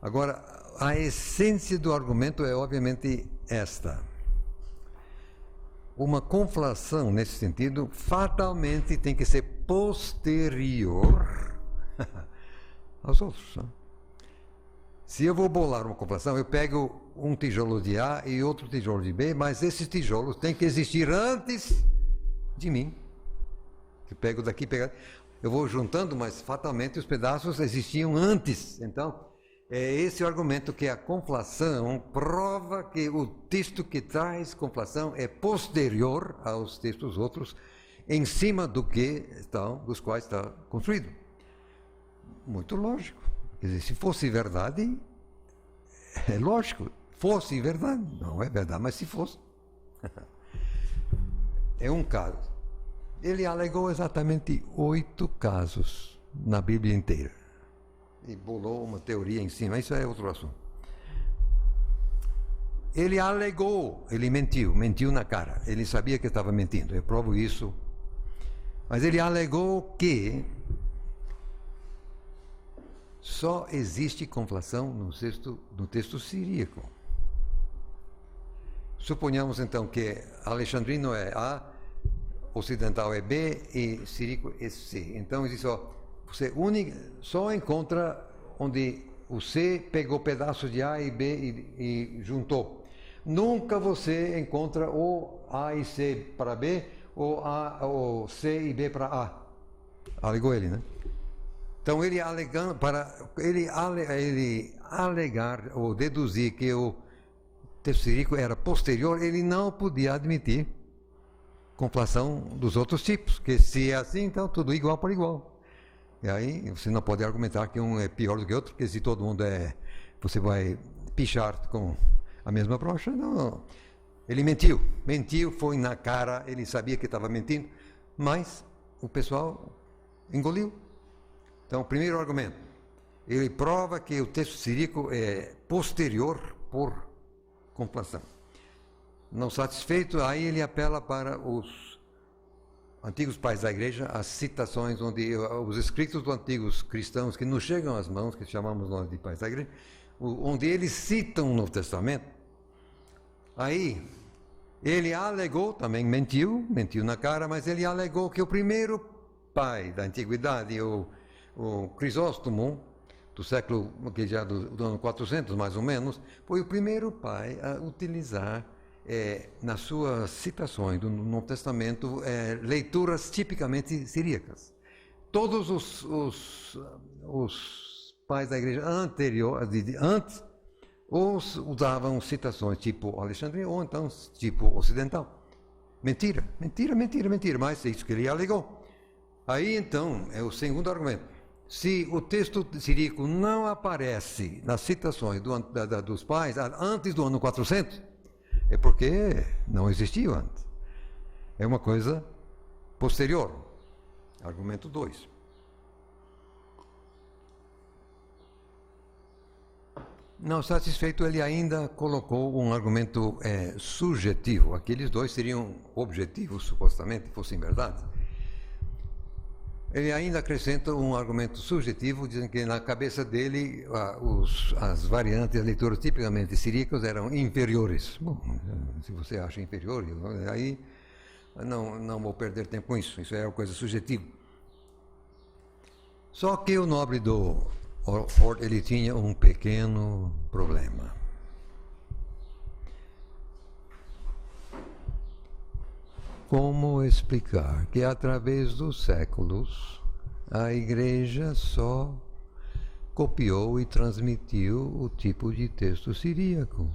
Speaker 1: Agora, a essência do argumento é obviamente esta. Uma conflação, nesse sentido, fatalmente tem que ser posterior aos outros. Não? Se eu vou bolar uma conflação, eu pego um tijolo de A e outro tijolo de B, mas esses tijolos têm que existir antes de mim. Eu pego daqui, eu vou juntando, mas fatalmente os pedaços existiam antes. Então, é esse o argumento, que a conflação prova que o texto que traz conflação é posterior aos textos outros, em cima dos quais está construído. Muito lógico. Quer dizer, se fosse verdade, é lógico. Fosse verdade. Não é verdade, mas se fosse. É um caso. Ele alegou exatamente 8 casos na Bíblia inteira. E bolou uma teoria em cima, isso é outro assunto. Ele alegou, ele mentiu na cara. Ele sabia que estava mentindo, eu provo isso. Mas ele alegou que só existe conflação no texto siríaco. Suponhamos então que alexandrino é A, ocidental é B e sírico é C. Então existe você só encontra onde o C pegou pedaços de A e B e juntou. Nunca você encontra o A e C para B ou C e B para A. Alegou ele, né? Então ele alegando para ele alegar ou deduzir que o texto sírico era posterior, ele não podia admitir conflação dos outros tipos, que se é assim, então tudo igual por igual. E aí você não pode argumentar que um é pior do que o outro, porque se todo mundo você vai pichar com a mesma brocha, não. Ele mentiu, foi na cara, ele sabia que estava mentindo, mas o pessoal engoliu. Então, o primeiro argumento, ele prova que o texto sírico é posterior por conflação. Não satisfeito, aí ele apela para os antigos pais da igreja, as citações, onde os escritos dos antigos cristãos que nos chegam às mãos, que chamamos nós de pais da igreja, onde eles citam o Novo Testamento. Aí, ele alegou, também mentiu na cara, mas ele alegou que o primeiro pai da antiguidade, o Crisóstomo, do século, que já do ano 400 mais ou menos, foi o primeiro pai a utilizar nas suas citações do Novo Testamento leituras tipicamente siríacas. Todos os pais da igreja antes usavam citações tipo Alexandria ou então tipo ocidental. Mentira, mas é isso que ele alegou. Aí então é o segundo argumento. Se o texto sírico não aparece nas citações dos pais antes do ano 400, é porque não existiu antes. É uma coisa posterior. Argumento 2. Não satisfeito, ele ainda colocou um argumento subjetivo. Aqueles dois seriam objetivos, supostamente, fossem verdade. Ele ainda acrescenta um argumento subjetivo, dizendo que na cabeça dele as variantes, as leituras tipicamente siríacas eram inferiores. Bom, se você acha inferior, aí não vou perder tempo com isso. Isso é uma coisa subjetiva. Só que o nobre do Ford, ele tinha um pequeno problema. Como explicar que através dos séculos a igreja só copiou e transmitiu o tipo de texto siríaco?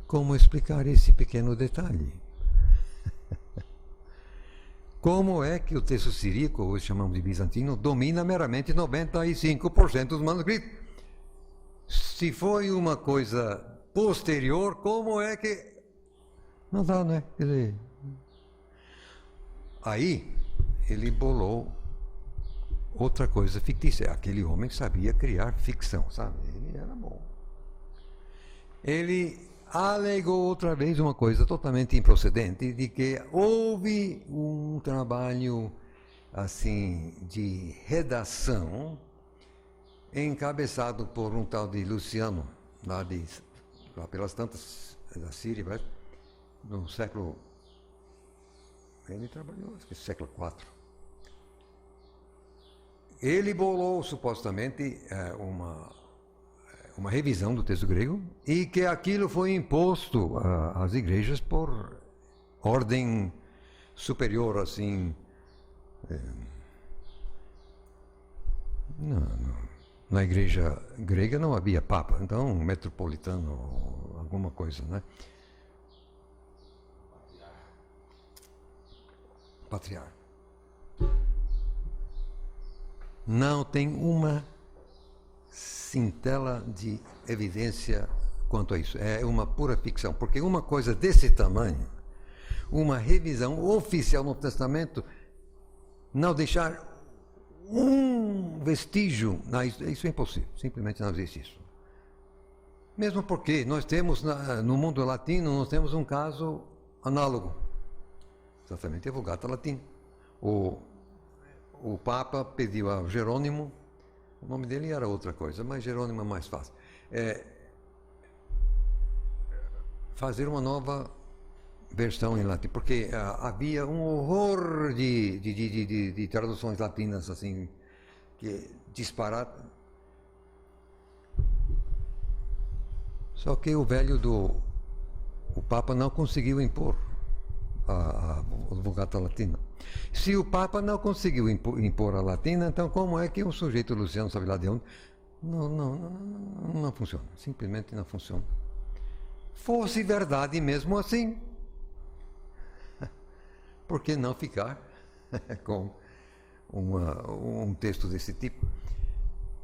Speaker 1: Como explicar esse pequeno detalhe? Como é que o texto siríaco, hoje chamamos de bizantino, domina meramente 95% dos manuscritos? Se foi uma coisa posterior, como é que... Não dá, né? Quer dizer... Aí, ele bolou outra coisa fictícia. Aquele homem sabia criar ficção, sabe? Ele era bom. Ele alegou outra vez uma coisa totalmente improcedente, de que houve um trabalho, assim, de redação, encabeçado por um tal de Luciano, lá pelas tantas da Síria, no século... Ele trabalhou, acho que século IV. Ele bolou, supostamente, uma revisão do texto grego e que aquilo foi imposto às igrejas por ordem superior, assim... Na igreja grega não havia papa, então um metropolitano, alguma coisa, né? Patriarca. Não tem uma cintela de evidência quanto a isso. É uma pura ficção, porque uma coisa desse tamanho, uma revisão oficial no Testamento, não deixar um vestígio, não, isso é impossível, simplesmente não existe isso. Mesmo porque nós temos, no mundo latino, nós temos um caso análogo, exatamente a Vulgata Latina. O Papa pediu a Jerônimo, o nome dele era outra coisa, mas Jerônimo é mais fácil, fazer uma nova versão em latim, porque havia um horror de traduções latinas assim, que dispararam. Só que o Papa não conseguiu impor a Vulgata Latina. Se o Papa não conseguiu impor a Latina, então como é que um sujeito, Luciano, sabe lá de onde? Não funciona, simplesmente não funciona. Fosse verdade mesmo assim, por que não ficar com um texto desse tipo?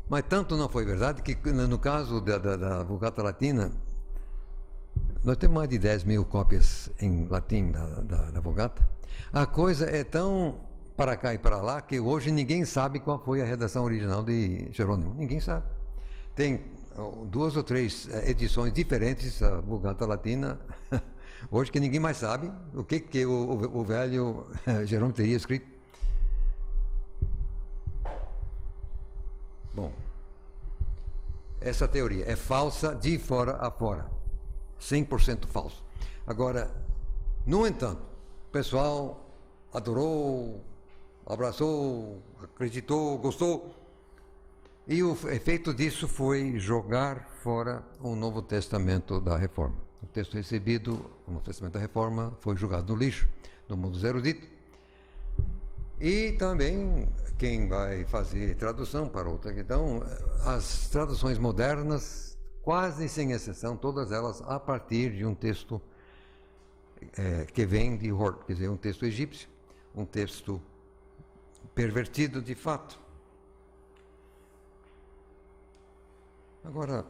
Speaker 1: Mas tanto não foi verdade que, no caso da Vulgata Latina, nós temos mais de 10.000 cópias em latim da Vulgata. A coisa é tão para cá e para lá que hoje ninguém sabe qual foi a redação original de Jerônimo. Ninguém sabe. Tem 2 ou 3 edições diferentes da Vulgata Latina hoje que ninguém mais sabe o que o velho Jerônimo teria escrito. Bom, essa teoria é falsa de fora a fora, 100% falso. Agora, no entanto, o pessoal adorou, abraçou, acreditou, gostou, e o efeito disso foi jogar fora o Novo Testamento da Reforma. O texto recebido, o Novo Testamento da Reforma, foi jogado no lixo do mundo dos eruditos. E também quem vai fazer tradução para outra. Então, as traduções modernas, quase sem exceção, todas elas a partir de um texto que vem de Hort, quer dizer, um texto egípcio, um texto pervertido de fato. Agora,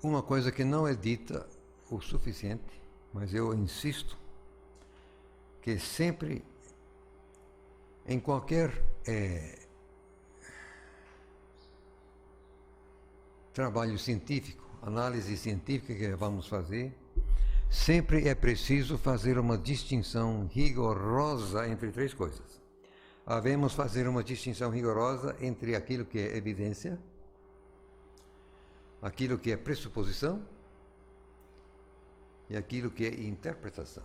Speaker 1: uma coisa que não é dita o suficiente, mas eu insisto, que sempre, em qualquer trabalho científico, análise científica que vamos fazer, sempre é preciso fazer uma distinção rigorosa entre 3 coisas. Havemos fazer uma distinção rigorosa entre aquilo que é evidência, aquilo que é pressuposição e aquilo que é interpretação.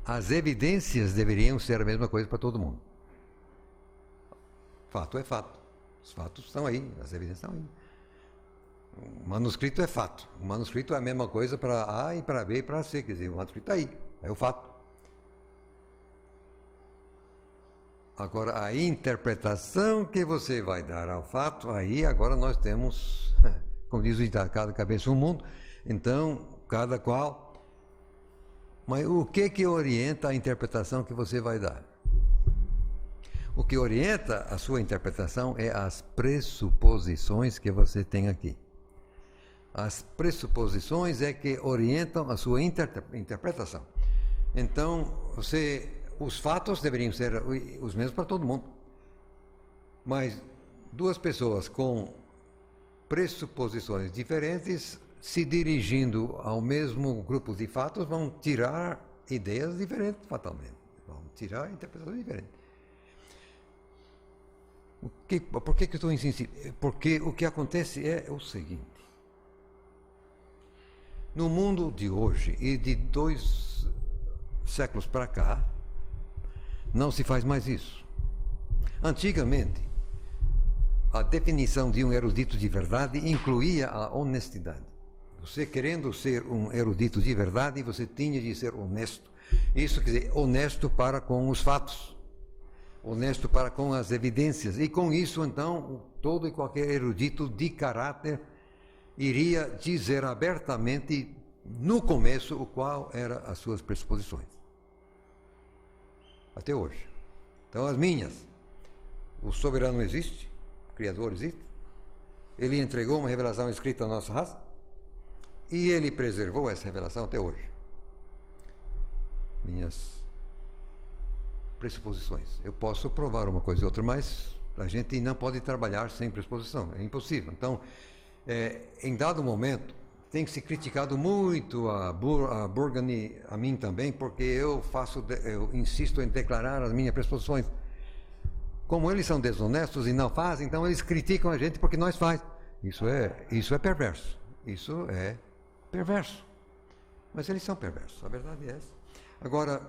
Speaker 1: As evidências deveriam ser a mesma coisa para todo mundo. Fato é fato. Os fatos estão aí, as evidências estão aí. O manuscrito é fato. O manuscrito é a mesma coisa para A e para B e para C. Quer dizer, o manuscrito está aí, é o fato. Agora, a interpretação que você vai dar ao fato, aí agora nós temos, como diz o ditado, cada cabeça um mundo, então, cada qual. Mas o que orienta a interpretação que você vai dar? O que orienta a sua interpretação é as pressuposições que você tem aqui. As pressuposições é que orientam a sua interpretação. Então, os fatos deveriam ser os mesmos para todo mundo. Mas 2 pessoas com pressuposições diferentes, se dirigindo ao mesmo grupo de fatos, vão tirar ideias diferentes, fatalmente. Vão tirar interpretações diferentes. Por que eu estou insistindo? Porque o que acontece é o seguinte. No mundo de hoje, e de 2 séculos para cá, não se faz mais isso. Antigamente, a definição de um erudito de verdade incluía a honestidade. Você querendo ser um erudito de verdade, você tinha de ser honesto. Isso quer dizer, honesto para com os fatos, honesto para com as evidências. E com isso, então, todo e qualquer erudito de caráter iria dizer abertamente, no começo, o qual eram as suas pressuposições. Até hoje. Então, as minhas. O soberano existe, o Criador existe. Ele entregou uma revelação escrita à nossa raça. E ele preservou essa revelação até hoje. Minhas pressuposições. Eu posso provar uma coisa e outra, mas a gente não pode trabalhar sem pressuposição. É impossível. Então, em dado momento, tem que ser criticado muito a Burgani, a mim também, porque eu insisto em declarar as minhas pressuposições. Como eles são desonestos e não fazem, então eles criticam a gente porque nós faz. Isso é perverso. Isso é perverso. Mas eles são perversos, a verdade é essa. Agora,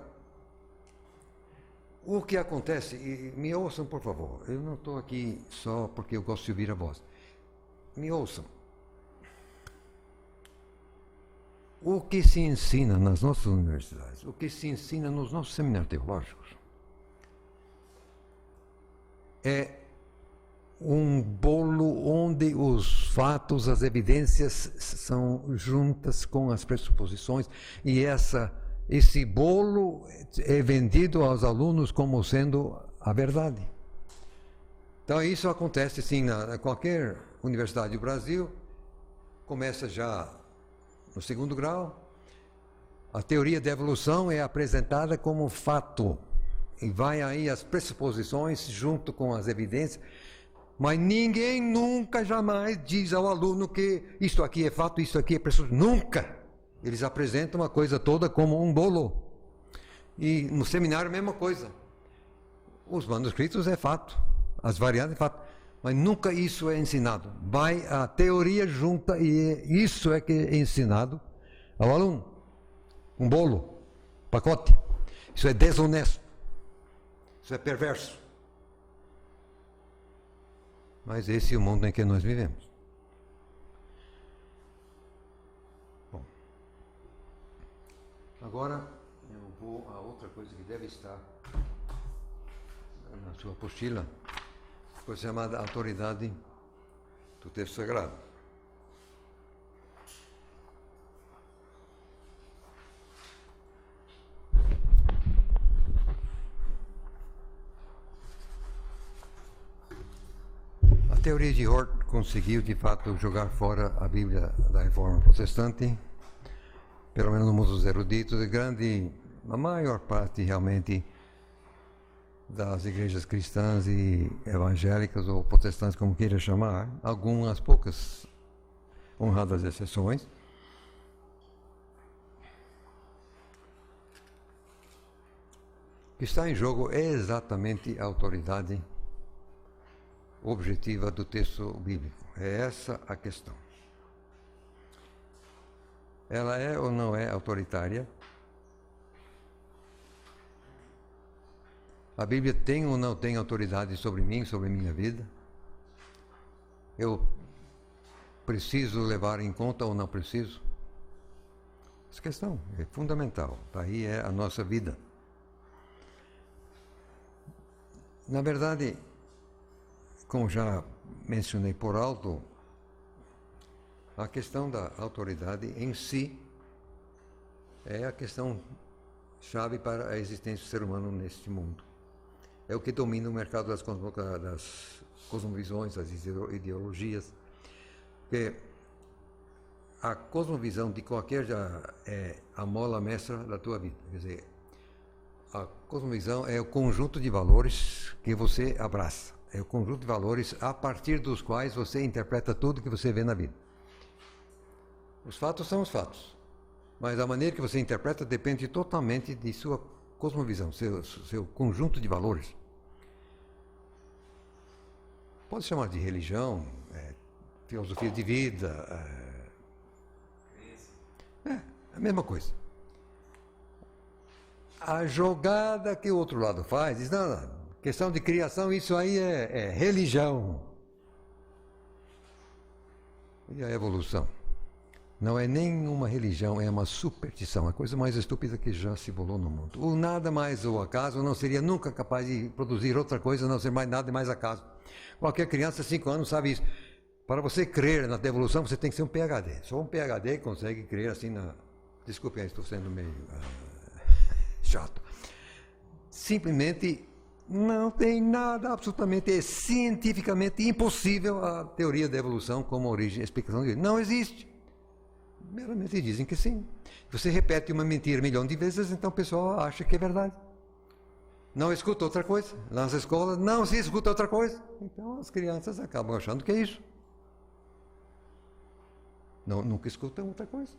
Speaker 1: o que acontece, e me ouçam por favor, eu não estou aqui só porque eu gosto de ouvir a voz. Me ouçam. O que se ensina nas nossas universidades, o que se ensina nos nossos seminários teológicos, é um bolo onde os fatos, as evidências são juntas com as pressuposições, e esse bolo é vendido aos alunos como sendo a verdade. Então isso acontece sim na qualquer universidade do Brasil, começa já no segundo grau, a teoria da evolução é apresentada como fato, e vai aí as pressuposições junto com as evidências, mas ninguém nunca, jamais diz ao aluno que isso aqui é fato, isso aqui é pressuposição. Nunca! Eles apresentam a coisa toda como um bolo. E no seminário a mesma coisa. Os manuscritos é fato, as variantes é fato, mas nunca isso é ensinado. Vai a teoria junta e isso é que é ensinado ao aluno. Um bolo, pacote. Isso é desonesto. Isso é perverso. Mas esse é o mundo em que nós vivemos. Bom, agora eu vou a outra coisa que deve estar na sua apostila, coisa chamada autoridade do texto sagrado. A teoria de Hort conseguiu, de fato, jogar fora a Bíblia da Reforma Protestante, pelo menos no mundo dos eruditos, a maior parte realmente das igrejas cristãs e evangélicas ou protestantes, como queira chamar, algumas poucas honradas exceções. O que está em jogo é exatamente a autoridade objetiva do texto bíblico. É essa a questão. Ela é ou não é autoritária? A Bíblia tem ou não tem autoridade sobre mim, sobre minha vida? Eu preciso levar em conta ou não preciso? Essa questão é fundamental. Daí é a nossa vida. Na verdade, como já mencionei por alto, a questão da autoridade em si é a questão chave para a existência do ser humano neste mundo. É o que domina o mercado das cosmovisões, das ideologias. Porque a cosmovisão de qualquer é a mola mestra da tua vida. Quer dizer, a cosmovisão é o conjunto de valores que você abraça. É o conjunto de valores a partir dos quais você interpreta tudo que você vê na vida. Os fatos são os fatos, mas a maneira que você interpreta depende totalmente de sua cosmovisão, seu conjunto de valores. Pode chamar de religião, filosofia de vida, a mesma coisa. A jogada que o outro lado faz, diz, não, questão de criação, isso aí é religião. E a evolução? Não é nenhuma religião, é uma superstição, a coisa mais estúpida que já se bolou no mundo. O nada mais o acaso não seria nunca capaz de produzir outra coisa, a não ser mais nada e mais acaso. Qualquer criança de 5 anos sabe isso. Para você crer na evolução, você tem que ser um PhD. Só um PhD consegue crer assim na... Desculpe, estou sendo meio chato. Simplesmente não tem nada, absolutamente, é cientificamente impossível a teoria da evolução como origem e explicação de vida. Não existe. Meramente dizem que sim. Você repete uma mentira 1 milhão de vezes, então o pessoal acha que é verdade. Não escuta outra coisa. Nas escolas não se escuta outra coisa. Então as crianças acabam achando que é isso. Não, nunca escutam outra coisa.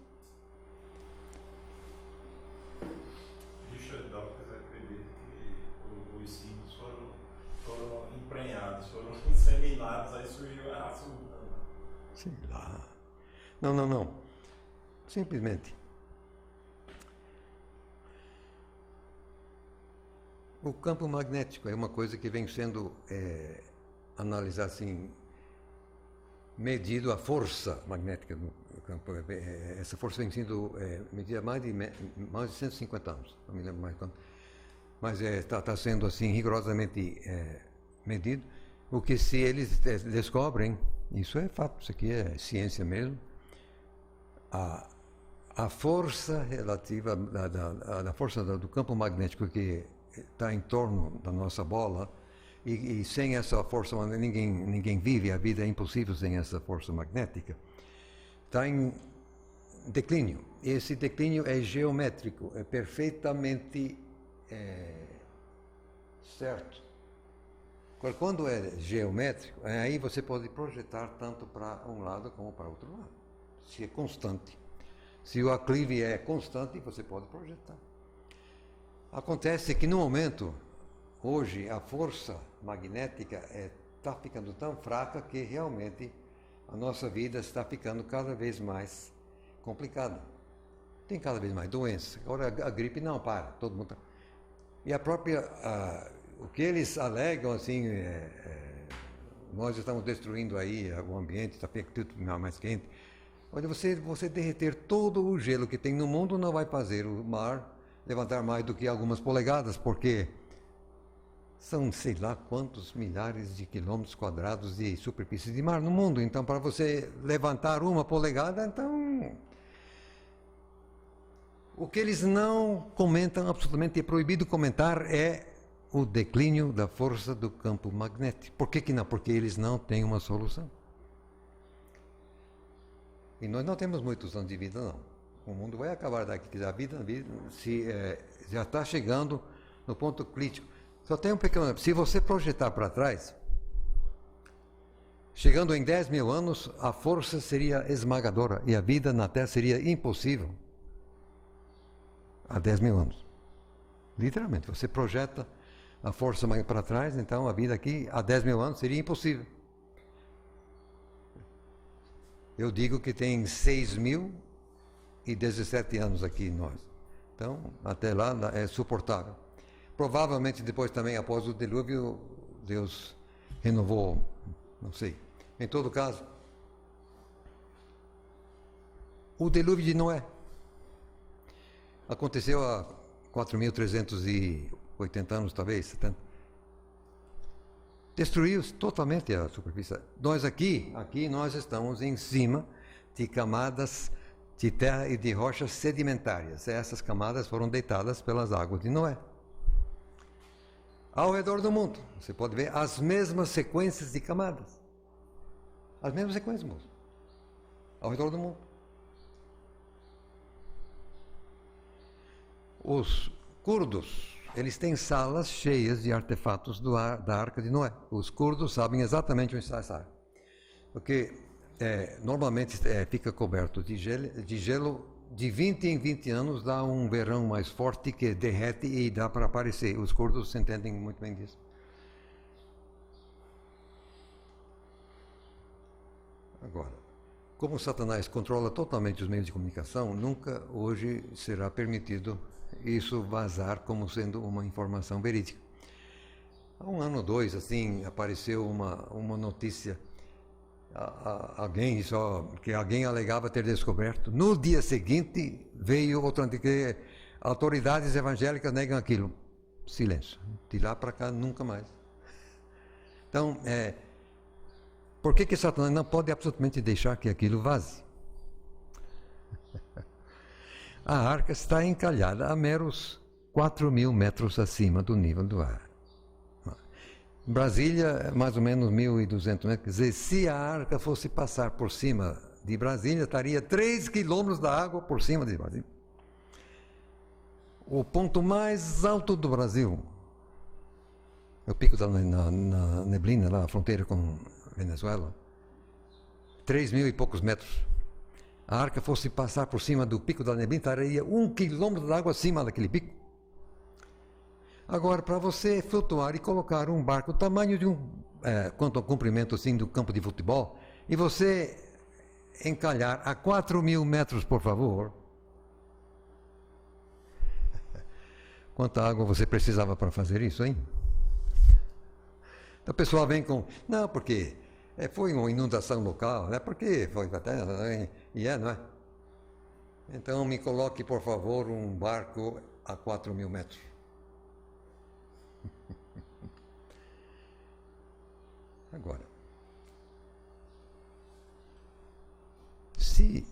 Speaker 3: Richard Dawkins acredita que os símbolos foram eles foram inseminados, aí surgiu a raça humana.
Speaker 1: Sei lá. Não. Simplesmente. O campo magnético é uma coisa que vem sendo analisada assim, medido a força magnética do campo. Essa força vem sendo medida há mais de 150 anos, não me lembro mais quanto. Mas está sendo assim rigorosamente medido. O que se eles descobrem, isso é fato, isso aqui é ciência mesmo, a força relativa da força do campo magnético que está em torno da nossa bola, e sem essa força ninguém vive, a vida é impossível sem essa força magnética, está em declínio. Esse declínio é geométrico, é perfeitamente certo. Quando é geométrico, aí você pode projetar tanto para um lado como para outro lado, se é constante. Se o aclive é constante, você pode projetar. Acontece que no momento, hoje, a força magnética está ficando tão fraca que realmente a nossa vida está ficando cada vez mais complicada. Tem cada vez mais doenças. Agora a gripe não para, todo mundo. E a própria, o que eles alegam assim, nós estamos destruindo aí o ambiente, está tudo mais quente. Olha, você derreter todo o gelo que tem no mundo não vai fazer o mar levantar mais do que algumas polegadas, porque são sei lá quantos milhares de quilômetros quadrados de superfície de mar no mundo. Então, para você levantar uma polegada, então... O que eles não comentam, absolutamente é proibido comentar, é o declínio da força do campo magnético. Por que não? Porque eles não têm uma solução. E nós não temos muitos anos de vida, não. O mundo vai acabar daqui, a vida já está chegando no ponto crítico. Só tem um pequeno... Se você projetar para trás, chegando em 10 mil anos, a força seria esmagadora e a vida na Terra seria impossível. Há 10 mil anos. Literalmente, você projeta a força para trás, então a vida aqui, há 10 mil anos, seria impossível. Eu digo que tem 6.017 anos aqui nós. Então, até lá é suportável. Provavelmente depois também, após o dilúvio, Deus renovou, não sei. Em todo caso, o dilúvio de Noé aconteceu há 4.380 anos, talvez, 70. Destruiu totalmente a superfície. Nós aqui nós estamos em cima de camadas de terra e de rochas sedimentárias. Essas camadas foram deitadas pelas águas de Noé. Ao redor do mundo, você pode ver as mesmas sequências de camadas. As mesmas sequências, moço. Ao redor do mundo. Os curdos, eles têm salas cheias de artefatos da Arca de Noé. Os curdos sabem exatamente onde está essa arca. Porque normalmente fica coberto de gelo, de 20 em 20 anos dá um verão mais forte que derrete e dá para aparecer. Os curdos se entendem muito bem disso. Agora, como Satanás controla totalmente os meios de comunicação, nunca hoje será permitido isso vazar como sendo uma informação verídica. Há um ano ou dois, assim, apareceu uma notícia, que alguém alegava ter descoberto. No dia seguinte, veio outra que autoridades evangélicas negam aquilo. Silêncio. De lá para cá, nunca mais. Então, por que Satanás não pode absolutamente deixar que aquilo vaze? A arca está encalhada a meros 4.000 metros acima do nível do ar. Brasília, mais ou menos 1.200 metros. Quer dizer, se a arca fosse passar por cima de Brasília, estaria 3 quilômetros da água por cima de Brasília. O ponto mais alto do Brasil, é o pico na neblina, lá, a fronteira com Venezuela, 3.000 e poucos metros. A arca fosse passar por cima do pico da neblina, estaria 1 quilômetro de água acima daquele pico. Agora, para você flutuar e colocar um barco do tamanho de um quanto ao comprimento assim do campo de futebol, e você encalhar a 4.000 metros, por favor, quanta água você precisava para fazer isso, hein? Então o pessoal vem com, não, porque foi uma inundação local, né? Porque foi até, não é? Então me coloque, por favor, um barco a 4.000 metros. Agora, se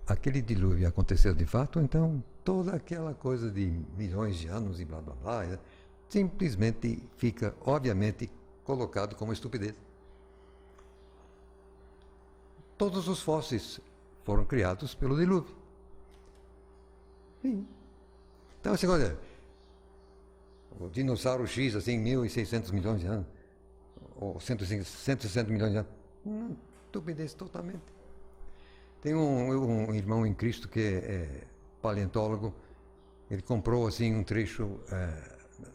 Speaker 1: aquele dilúvio aconteceu de fato, então toda aquela coisa de milhões de anos e blá blá blá, simplesmente fica, obviamente, colocado como estupidez. Todos os fósseis foram criados pelo dilúvio. Sim. Então, assim, olha, o dinossauro X, assim, 1.600 milhões de anos, ou 160 milhões de anos, estupidez totalmente. Tem um irmão em Cristo que é paleontólogo, ele comprou, assim, um trecho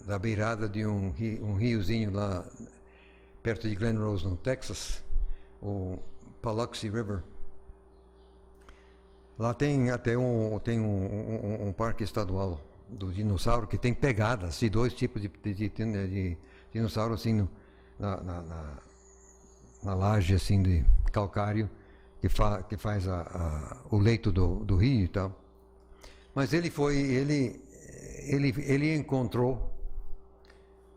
Speaker 1: da beirada de um riozinho lá perto de Glen Rose, no Texas, o Paluxy River. Lá tem até um parque estadual do dinossauro que tem pegadas de dois tipos de dinossauro assim na laje assim de calcário que faz o leito do rio e tal. Mas ele encontrou,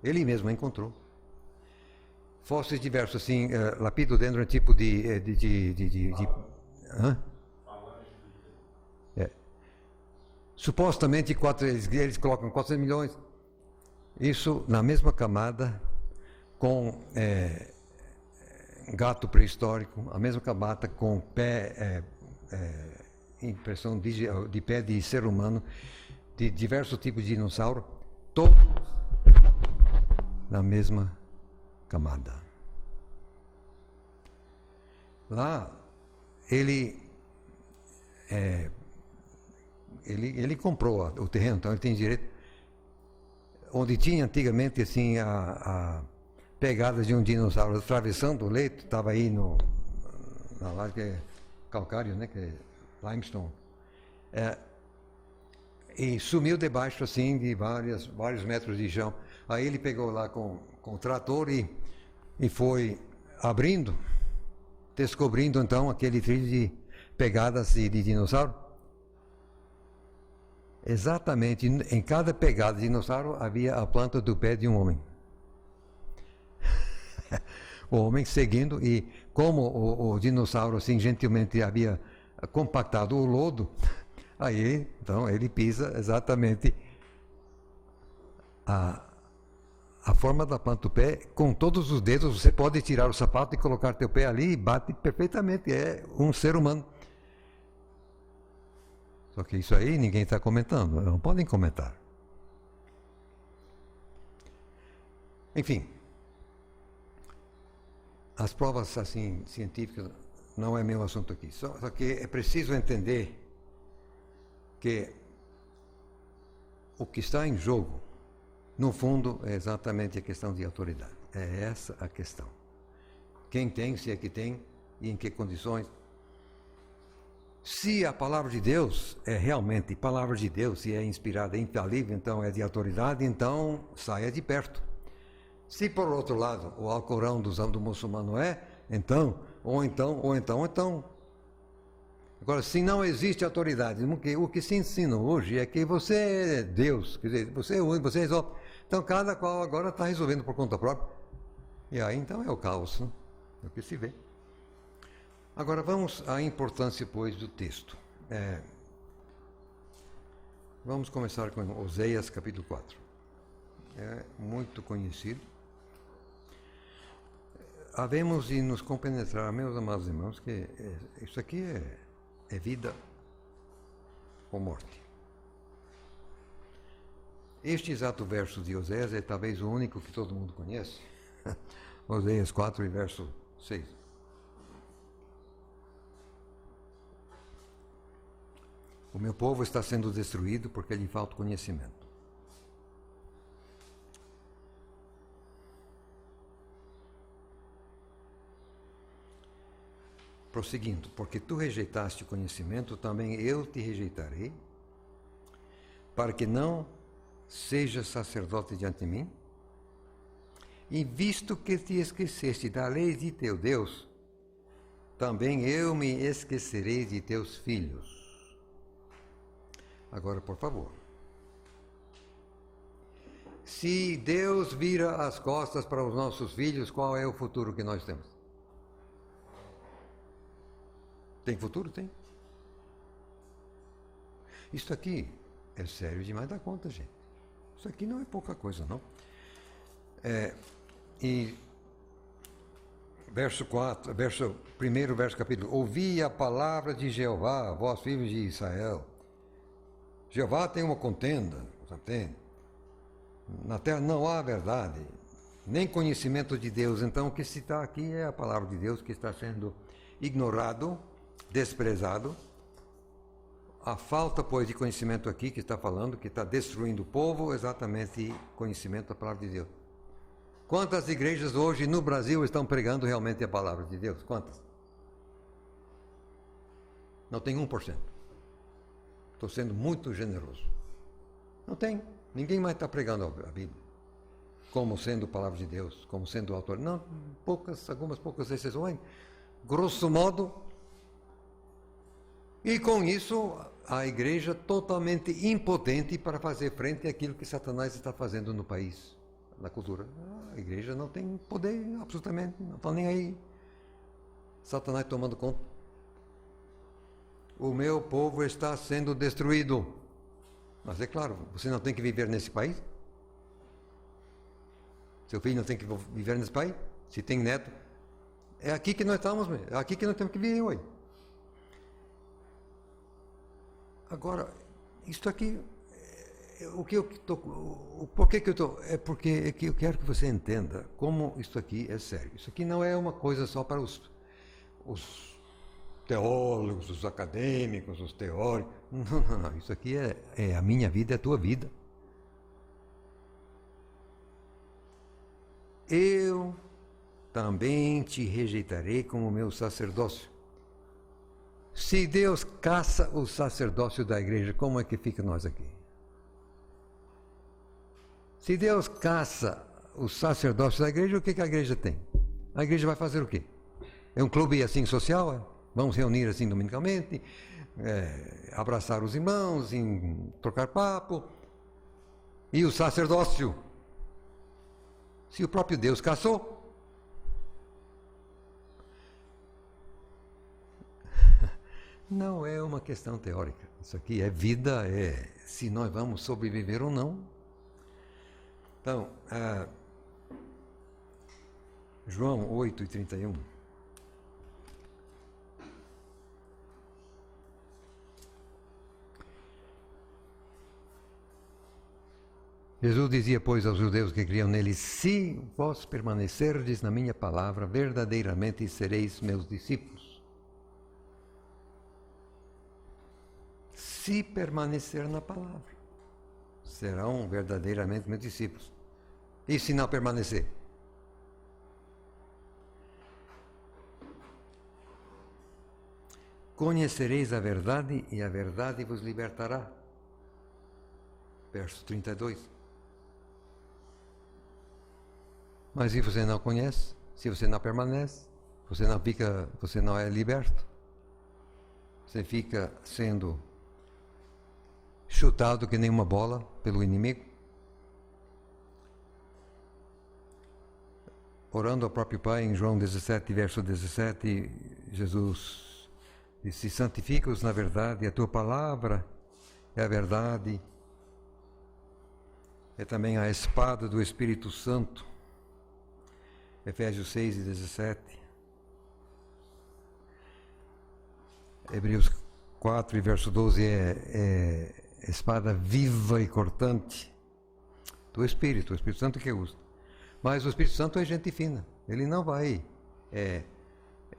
Speaker 1: ele mesmo encontrou fósseis diversos assim, Lepidodendron tipo supostamente eles colocam 400 milhões. Isso na mesma camada com gato pré-histórico, a mesma camada com pé, impressão de pé de ser humano, de diversos tipos de dinossauro, todos na mesma camada. Lá ele comprou o terreno, então ele tem direito. Onde tinha antigamente assim a pegada de um dinossauro atravessando o leito, estava aí na laje que é calcário, né, que é limestone, e sumiu debaixo assim de vários metros de chão. Aí ele pegou lá com o trator e foi abrindo, descobrindo então aquele trilho de pegadas de dinossauro. Exatamente, em cada pegada de dinossauro havia a planta do pé de um homem. O homem seguindo, e como o dinossauro assim gentilmente havia compactado o lodo, aí então ele pisa exatamente a forma da planta do pé, com todos os dedos. Você pode tirar o sapato e colocar teu pé ali e bate perfeitamente, é um ser humano. Só que isso aí ninguém está comentando, não podem comentar. Enfim, as provas assim científicas não é meu assunto aqui. Só que é preciso entender que o que está em jogo, no fundo, é exatamente a questão de autoridade. É essa a questão. Quem tem, se é que tem, e em que condições. Se a palavra de Deus é realmente palavra de Deus, se é inspirada, é infalível, então é de autoridade, então saia de perto. Se por outro lado o Alcorão do muçulmano então. Agora, se não existe autoridade, o que se ensina hoje é que você é Deus, quer dizer, você é único, você resolve. Então cada qual agora está resolvendo por conta própria. E aí então é o caos, né? É o que se vê. Agora vamos à importância, pois, do texto. Vamos começar com Oséias capítulo 4. É muito conhecido. Havemos de nos compenetrar, meus amados irmãos, que isso aqui é vida ou morte. Este exato verso de Oséias é talvez o único que todo mundo conhece. Oséias 4 e verso 6. O meu povo está sendo destruído porque lhe falta conhecimento. prosseguindo, porque tu rejeitaste o conhecimento, também eu te rejeitarei, para que não sejas sacerdote diante de mim. E visto que te esqueceste da lei de teu Deus, também eu me esquecerei de teus filhos. Agora, por favor. Se Deus vira as costas para os nossos filhos, qual é o futuro que nós temos? Tem futuro? Tem. Isso aqui é sério demais da conta, gente. Isso aqui não é pouca coisa, não. E primeiro verso capítulo. Ouvi a palavra de Jeová, vós filhos de Israel. Jeová tem uma contenda, entende? Na terra não há verdade, nem conhecimento de Deus. Então o que se está aqui é a palavra de Deus que está sendo ignorado, desprezado. A falta, pois, de conhecimento aqui que está falando, que está destruindo o povo, exatamente conhecimento da palavra de Deus. Quantas igrejas hoje no Brasil estão pregando realmente a palavra de Deus? Quantas? Não tem 1%. Estou sendo muito generoso. Não tem. Ninguém mais está pregando a Bíblia como sendo a palavra de Deus, como sendo o autor. Não, algumas poucas exceções. Grosso modo. E com isso, a igreja totalmente impotente para fazer frente àquilo que Satanás está fazendo no país, na cultura. A igreja não tem poder, absolutamente, não está nem aí. Satanás tomando conta. O meu povo está sendo destruído. Mas é claro, você não tem que viver nesse país? Seu filho não tem que viver nesse país? Se tem neto? É aqui que nós estamos, é aqui que nós temos que viver hoje. Agora, isso aqui, por que eu estou? É porque eu quero que você entenda como isso aqui é sério. Isso aqui não é uma coisa só para os teólogos, os acadêmicos, os teóricos. Não. Isso aqui é a minha vida, é a tua vida. Eu também te rejeitarei como meu sacerdócio. Se Deus caça o sacerdócio da igreja, como é que fica nós aqui? Se Deus caça o sacerdócio da igreja, o que a igreja tem? A igreja vai fazer o quê? É um clube assim social? Vamos reunir assim dominicalmente, abraçar os irmãos, trocar papo. E o sacerdócio? Se o próprio Deus caçou. Não é uma questão teórica. Isso aqui é vida, se nós vamos sobreviver ou não. Então, João 8:31. Jesus dizia, pois, aos judeus que criam nele: se vós permanecerdes na minha palavra, verdadeiramente sereis meus discípulos. Se permanecer na palavra, serão verdadeiramente meus discípulos. E se não permanecer? Conhecereis a verdade e a verdade vos libertará. Verso 32. Mas se você não conhece, se você não permanece, você não é liberto. Você fica sendo chutado que nem uma bola pelo inimigo. Orando ao próprio Pai, em João 17, verso 17, Jesus disse: santifica-os na verdade, a tua palavra é a verdade. É também a espada do Espírito Santo. Efésios 6 e 17. Hebreus 4 e verso 12 é espada viva e cortante do Espírito. O Espírito Santo que usa. Mas o Espírito Santo é gente fina. Ele não vai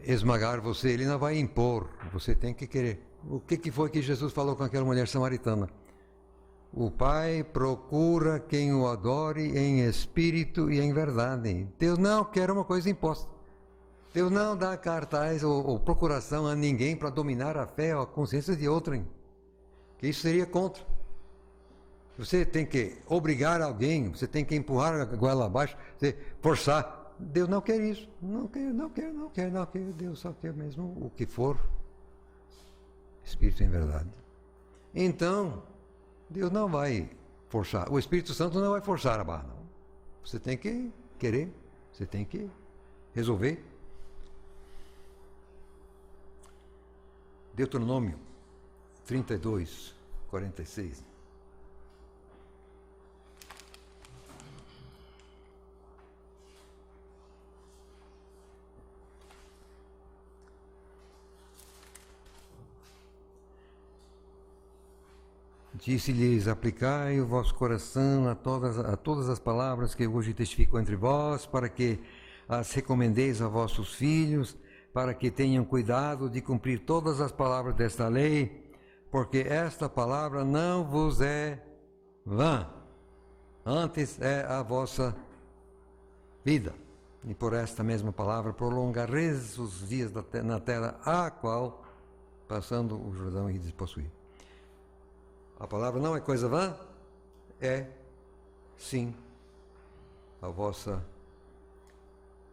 Speaker 1: esmagar você, ele não vai impor. Você tem que querer. O que foi que Jesus falou com aquela mulher samaritana? O Pai procura quem o adore em espírito e em verdade. Deus não quer uma coisa imposta. Deus não dá cartaz ou procuração a ninguém para dominar a fé ou a consciência de outrem. Que isso seria contra. Você tem que obrigar alguém, você tem que empurrar a goela abaixo, você forçar. Deus não quer isso. Não quer. Deus só quer mesmo o que for. Espírito em verdade. Então, Deus não vai forçar. O Espírito Santo não vai forçar a barra, não. Você tem que querer, você tem que resolver. Deuteronômio 32, 46. Disse-lhes: aplicai o vosso coração a todas as palavras que hoje testifico entre vós, para que as recomendeis a vossos filhos, para que tenham cuidado de cumprir todas as palavras desta lei, porque esta palavra não vos é vã, antes é a vossa vida. E por esta mesma palavra prolongareis os dias na terra a qual, passando o Jordão, e despossuir. A palavra não é coisa vã, é sim a vossa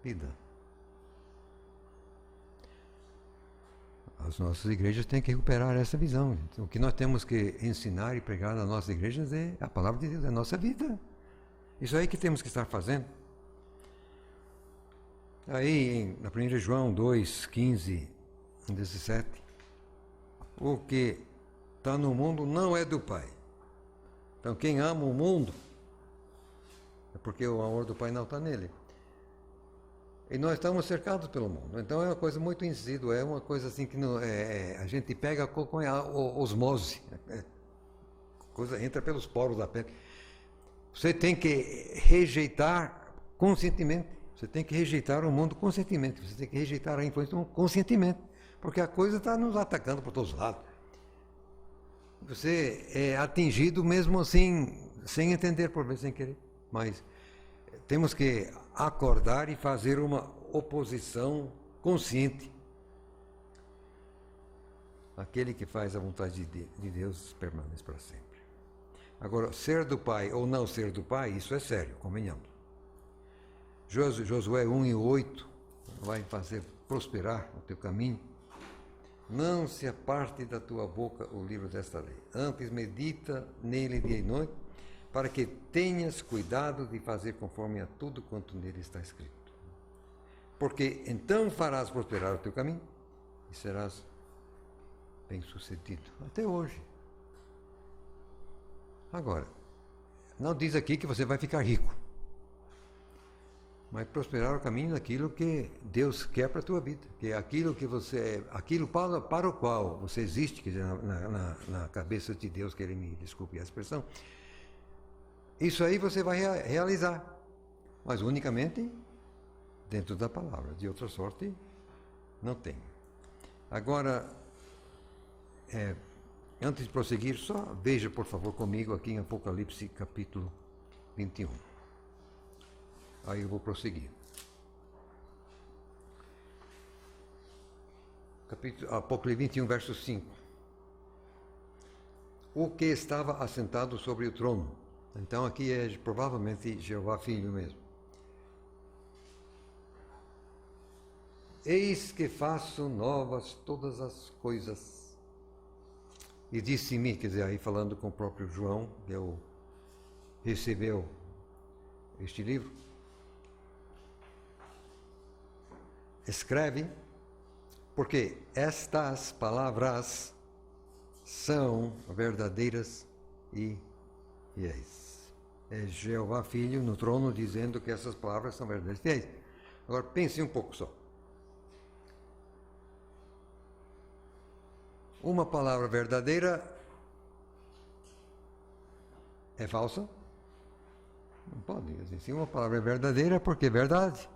Speaker 1: vida. As nossas igrejas têm que recuperar essa visão. O que nós temos que ensinar e pregar nas nossas igrejas é a palavra de Deus, é a nossa vida. Isso aí que temos que estar fazendo. Aí, na 1 João 2, 15, 17, o que está no mundo não é do Pai. Então, quem ama o mundo é porque o amor do Pai não está nele. E nós estamos cercados pelo mundo. Então, é uma coisa muito insídua, é uma coisa assim que não, a gente pega com a osmose. Coisa entra pelos poros da pele. Você tem que rejeitar conscientemente. Você tem que rejeitar o mundo conscientemente. Você tem que rejeitar a influência do mundo conscientemente. Porque a coisa está nos atacando por todos os lados. Você é atingido mesmo assim, sem entender, por vezes sem querer. Mas temos que acordar e fazer uma oposição consciente. Aquele que faz a vontade de Deus permanece para sempre. Agora, ser do Pai ou não ser do Pai, isso é sério, convenhamos. Josué 1:8 vai fazer prosperar o teu caminho. Não se aparte da tua boca o livro desta lei. Antes medita nele dia e noite, para que tenhas cuidado de fazer conforme a tudo quanto nele está escrito. Porque então farás prosperar o teu caminho e serás bem-sucedido. Até hoje. Agora, não diz aqui que você vai ficar rico. Mas prosperar o caminho daquilo que Deus quer para a tua vida, que é aquilo que você, aquilo para o qual você existe, quer dizer, na cabeça de Deus, que Ele me desculpe a expressão. Isso aí você vai realizar, mas unicamente dentro da palavra. De outra sorte, não tem. Agora, antes de prosseguir, só veja, por favor, comigo aqui em Apocalipse capítulo 21. Aí eu vou prosseguir. Apocalipse 21, verso 5. O que estava assentado sobre o trono. Então aqui é provavelmente Jeová Filho mesmo. Eis que faço novas todas as coisas. E disse-me, quer dizer, aí falando com o próprio João, que recebeu este livro. Escreve, porque estas palavras são verdadeiras e fiéis. É Jeová Filho no trono dizendo que essas palavras são verdadeiras e fiéis. Agora pense um pouco só. Uma palavra verdadeira é falsa? Não pode dizer. Se uma palavra é verdadeira é porque é verdade.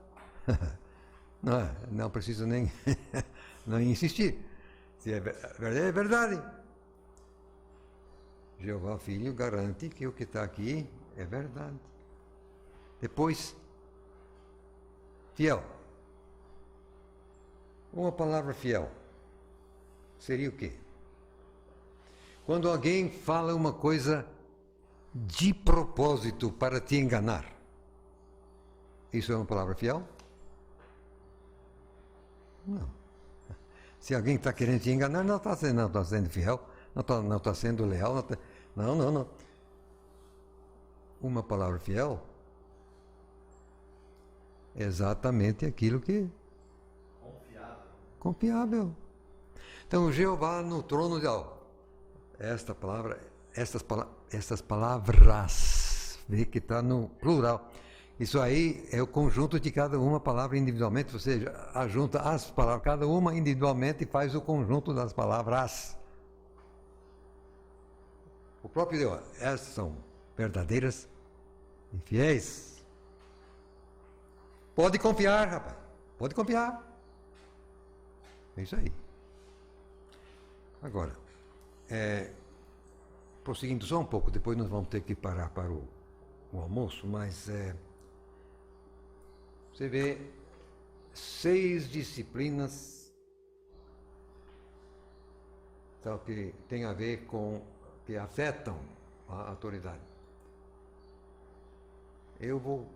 Speaker 1: Não preciso nem não insistir. Se é verdade, é verdade. Jeová Filho garante que o que está aqui é verdade. Depois, fiel. Uma palavra fiel seria o quê? Quando alguém fala uma coisa de propósito para te enganar, isso é uma palavra fiel? Não. Se alguém está querendo te enganar, não está sendo fiel, não está sendo leal. Não. Uma palavra fiel é exatamente aquilo que... Confiável. Então, Jeová no trono de... Estas palavras, vê que está no plural. Isso aí é o conjunto de cada uma palavra individualmente, ou seja, ajunta as palavras, cada uma individualmente faz o conjunto das palavras. O próprio Deus, essas são verdadeiras e fiéis. Pode confiar, rapaz, pode confiar. É isso aí. Agora, prosseguindo só um pouco, depois nós vamos ter que parar para o almoço, mas você vê 6 disciplinas então, que tem a ver com, que afetam a autoridade. Eu vou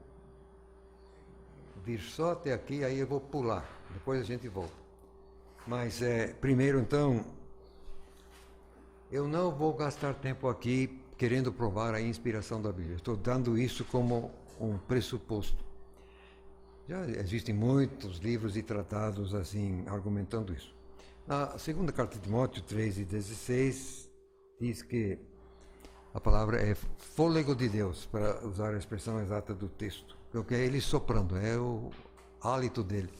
Speaker 1: vir só até aqui, aí eu vou pular, depois a gente volta. Mas primeiro então, eu não vou gastar tempo aqui querendo provar a inspiração da Bíblia. Estou dando isso como um pressuposto. Já existem muitos livros e tratados assim, argumentando isso. Na segunda carta de Timóteo 3:16, diz que a palavra é fôlego de Deus, para usar a expressão exata do texto. Porque é ele soprando, é o hálito dele.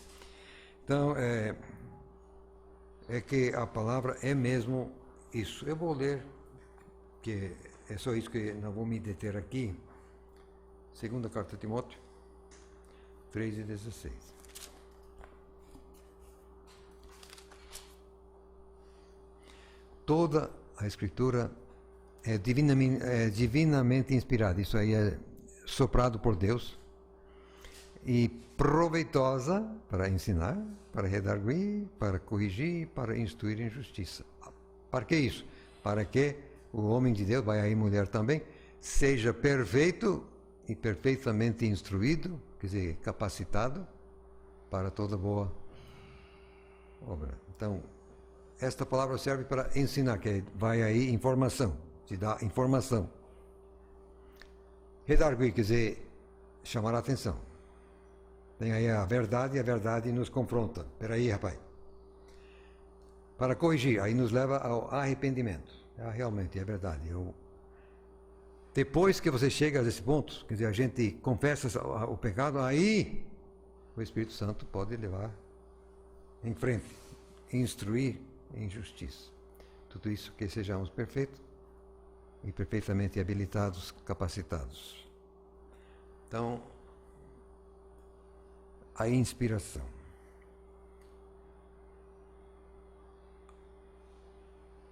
Speaker 1: Então, é que a palavra é mesmo isso. Eu vou ler, que é só isso que não vou me deter aqui. Segunda carta de Timóteo 3:16. Toda a Escritura é divinamente inspirada. Isso aí é soprado por Deus e proveitosa para ensinar, para redarguir, para corrigir, para instruir em justiça. Para que isso? Para que o homem de Deus, vai aí mulher também, seja perfeito e perfeitamente instruído, quer dizer, capacitado para toda boa obra. Então, esta palavra serve para ensinar, que vai aí informação, te dá informação. Redarguir, quer dizer, chamar a atenção. Tem aí a verdade, e a verdade nos confronta. Espera aí, rapaz. Para corrigir, aí nos leva ao arrependimento. Realmente, é verdade. Depois que você chega a esse ponto, quer dizer, a gente confessa o pecado, aí o Espírito Santo pode levar em frente, instruir em justiça. Tudo isso que sejamos perfeitos e perfeitamente habilitados, capacitados. Então, a inspiração.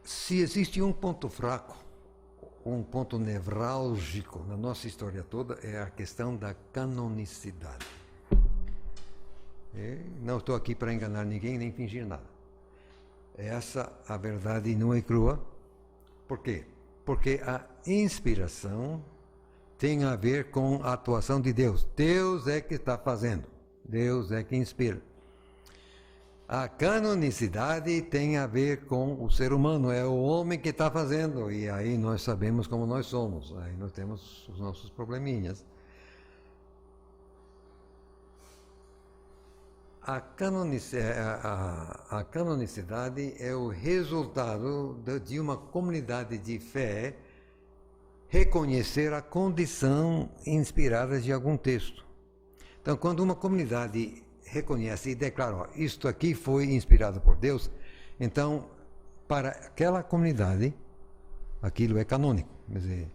Speaker 1: Se existe um ponto fraco, um ponto nevrálgico na nossa história toda, é a questão da canonicidade. Não estou aqui para enganar ninguém nem fingir nada. Essa a verdade nua e crua. Por quê? Porque a inspiração tem a ver com a atuação de Deus. Deus é que está fazendo. Deus é que inspira. A canonicidade tem a ver com o ser humano, é o homem que está fazendo. E aí nós sabemos como nós somos. Aí nós temos os nossos probleminhas. A canonicidade é o resultado de uma comunidade de fé reconhecer a condição inspirada de algum texto. Então, quando uma comunidade reconhece e declara, ó, isto aqui foi inspirado por Deus, então, para aquela comunidade, aquilo é canônico. Quer dizer,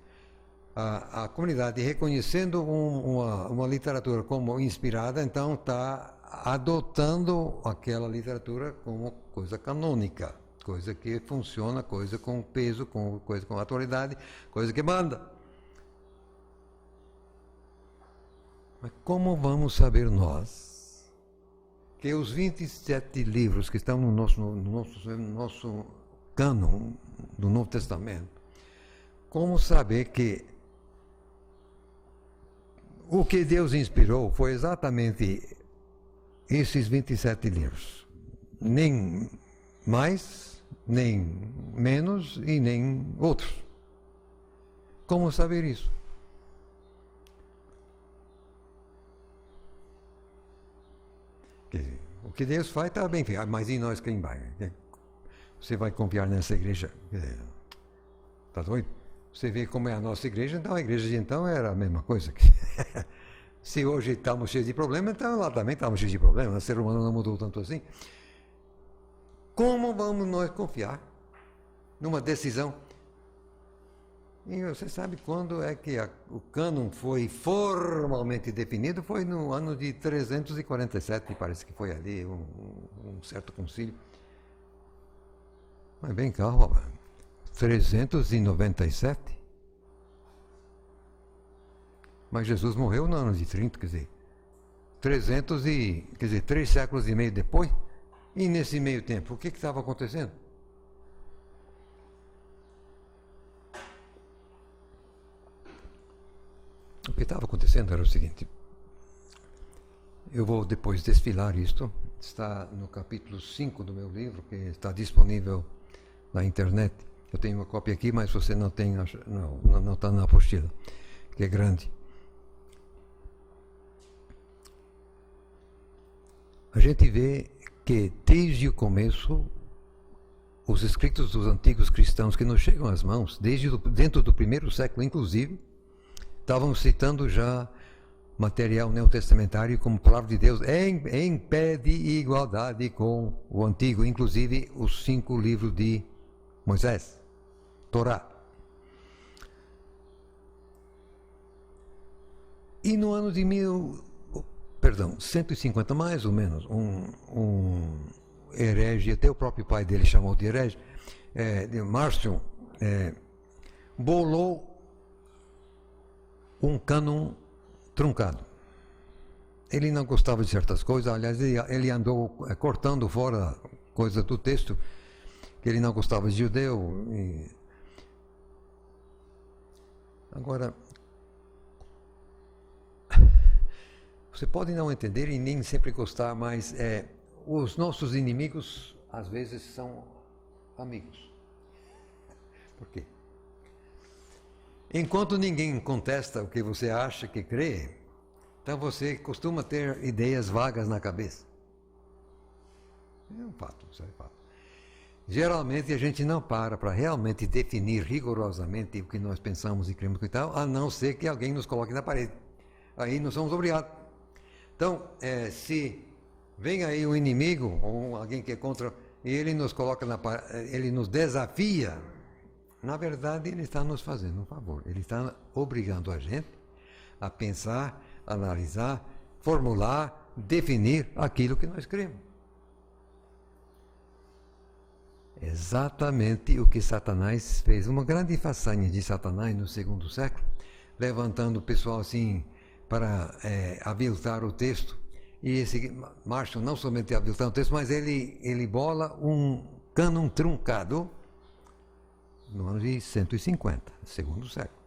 Speaker 1: a comunidade reconhecendo uma literatura como inspirada, então está adotando aquela literatura como coisa canônica, coisa que funciona, coisa com peso, coisa com autoridade, coisa que manda. Mas como vamos saber nós que os 27 livros que estão no nosso cânon do Novo Testamento, como saber que o que Deus inspirou foi exatamente esses 27 livros? Nem mais, nem menos e nem outros. Como saber isso? Quer dizer, o que Deus faz está bem feito, mas e nós quem vai? Você vai confiar nessa igreja? Está doido? Você vê como é a nossa igreja, então a igreja de então era a mesma coisa. Se hoje estamos cheios de problemas, então lá também estamos cheios de problemas. O ser humano não mudou tanto assim. Como vamos nós confiar numa decisão? E você sabe quando é que o cânon foi formalmente definido? Foi no ano de 347, parece que foi ali, um certo concílio. Mas bem calma, 397? Mas Jesus morreu no ano de 30, quer dizer, 3 séculos e meio depois. E nesse meio tempo, o que estava acontecendo? O que estava acontecendo era o seguinte. Eu vou depois desfilar isto. Está no capítulo 5 do meu livro, que está disponível na internet. Eu tenho uma cópia aqui, mas você não tem, não está na apostila, que é grande. A gente vê que desde o começo, os escritos dos antigos cristãos que nos chegam às mãos, dentro do primeiro século inclusive, estavam citando já material neotestamentário como palavra de Deus em pé de igualdade com o antigo, inclusive os 5 livros de Moisés, Torá. E no ano de 150 mais ou menos, um herege, até o próprio pai dele chamou de herege, de Marcion, bolou um cânon truncado. Ele não gostava de certas coisas, aliás, ele andou cortando fora coisas do texto, que ele não gostava de judeu. Agora, você pode não entender e nem sempre gostar, mas os nossos inimigos, às vezes, são amigos. Por quê? Enquanto ninguém contesta o que você acha que crê, então você costuma ter ideias vagas na cabeça. É um fato, isso é fato. Geralmente a gente não para realmente definir rigorosamente o que nós pensamos e cremos e tal, a não ser que alguém nos coloque na parede. Aí nós somos obrigados. Então, se vem aí um inimigo, ou alguém que é contra, e ele nos coloca ele nos desafia, na verdade ele está nos fazendo um favor. Ele está obrigando a gente a pensar, analisar, formular, definir aquilo que nós cremos. Exatamente o que Satanás fez. Uma grande façanha de Satanás no 2º século, levantando o pessoal assim para aviltar o texto. E esse Marcion não somente aviltar o texto, mas ele bola um cânon truncado no ano de 150, 2º século.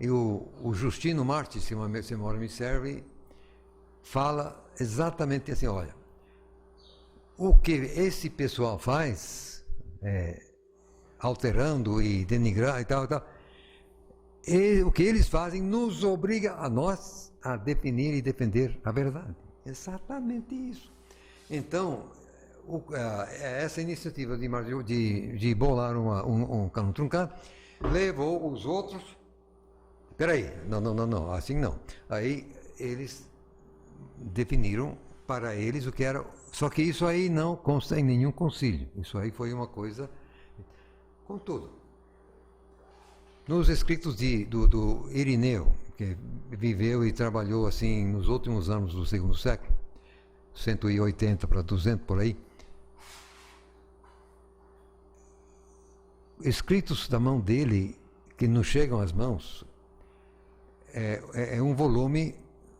Speaker 1: E o Justino Mártir, se a memória me serve, fala exatamente assim, olha, o que esse pessoal faz, alterando e denigrar e tal, o que eles fazem nos obriga a nós a definir e defender a verdade. Exatamente isso. Então, essa iniciativa de bolar um cânon truncado levou os outros. Peraí, não, assim não. Aí eles definiram para eles o que era. Só que isso aí não consta em nenhum concílio. Isso aí foi uma coisa. Contudo, nos escritos do Irineu, que viveu e trabalhou assim nos últimos anos do 2º século, 180 para 200 por aí, escritos da mão dele que nos chegam às mãos, é um volume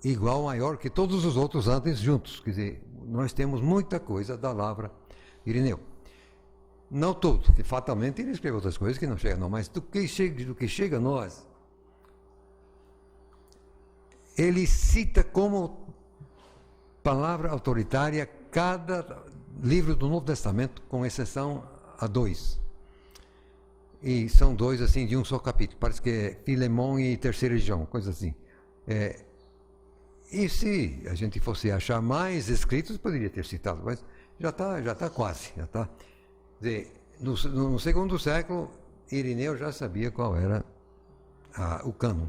Speaker 1: igual, maior que todos os outros antes juntos. Quer dizer, nós temos muita coisa da Lavra Irineu. Não tudo, que fatalmente ele escreveu outras coisas que não chegam a nós, mas do que chega a nós, ele cita como palavra autoritária cada livro do Novo Testamento, com exceção a 2. E são 2 assim de um só capítulo, parece que é Filemão e Terceira João, coisa assim. E se a gente fosse achar mais escritos, poderia ter citado, mas já está quase. Já tá. No segundo século, Irineu já sabia qual era o cânon.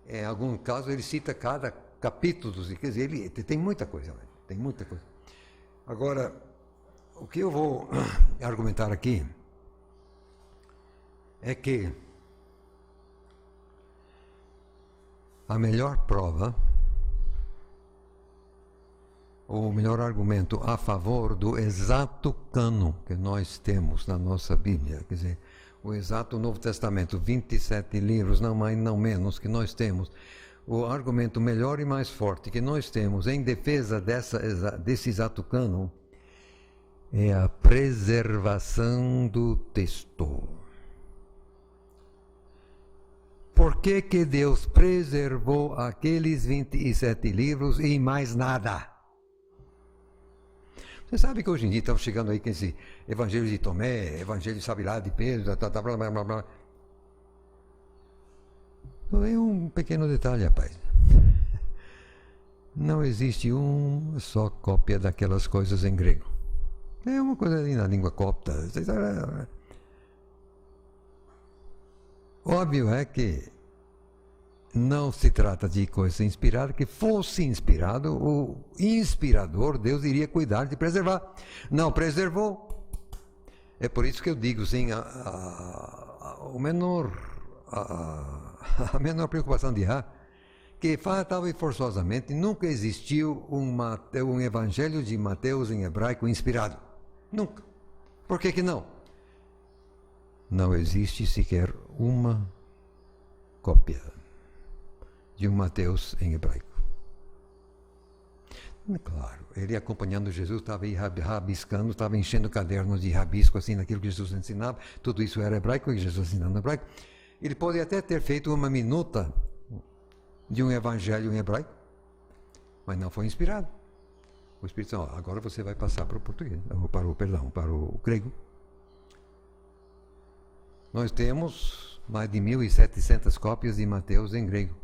Speaker 1: Em algum caso, ele cita cada capítulo, quer dizer, ele tem muita coisa. Tem muita coisa. Agora, o que eu vou argumentar aqui é que a melhor prova, ou o melhor argumento a favor do exato cânon que nós temos na nossa Bíblia, quer dizer, o exato Novo Testamento, 27 livros, não mais, não menos, que nós temos, o argumento melhor e mais forte que nós temos em defesa desse exato cânon é a preservação do texto. Por que que Deus preservou aqueles 27 livros e mais nada? Você sabe que hoje em dia estão chegando aí com esse Evangelho de Tomé, Evangelho, sabe lá, de Pedro, blá, blá, blá, blá. É um pequeno detalhe, rapaz. Não existe uma só cópia daquelas coisas em grego. É uma coisa ali na língua copta. Óbvio é que não se trata de coisa inspirada, que fosse inspirado, o inspirador, Deus iria cuidar de preservar. Não preservou. É por isso que eu digo, sim, a menor preocupação de há, que fatal e forçosamente nunca existiu um evangelho de Mateus em hebraico inspirado. Nunca. Por que não? Não existe sequer uma cópia de um Mateus em hebraico. Claro, ele acompanhando Jesus, estava aí rabiscando, estava enchendo cadernos de rabisco, assim, naquilo que Jesus ensinava. Tudo isso era hebraico, e Jesus ensinando hebraico. Ele pode até ter feito uma minuta de um evangelho em hebraico, mas não foi inspirado. O Espírito Santo, agora você vai passar para o português, para o grego. Nós temos mais de 1.700 cópias de Mateus em grego.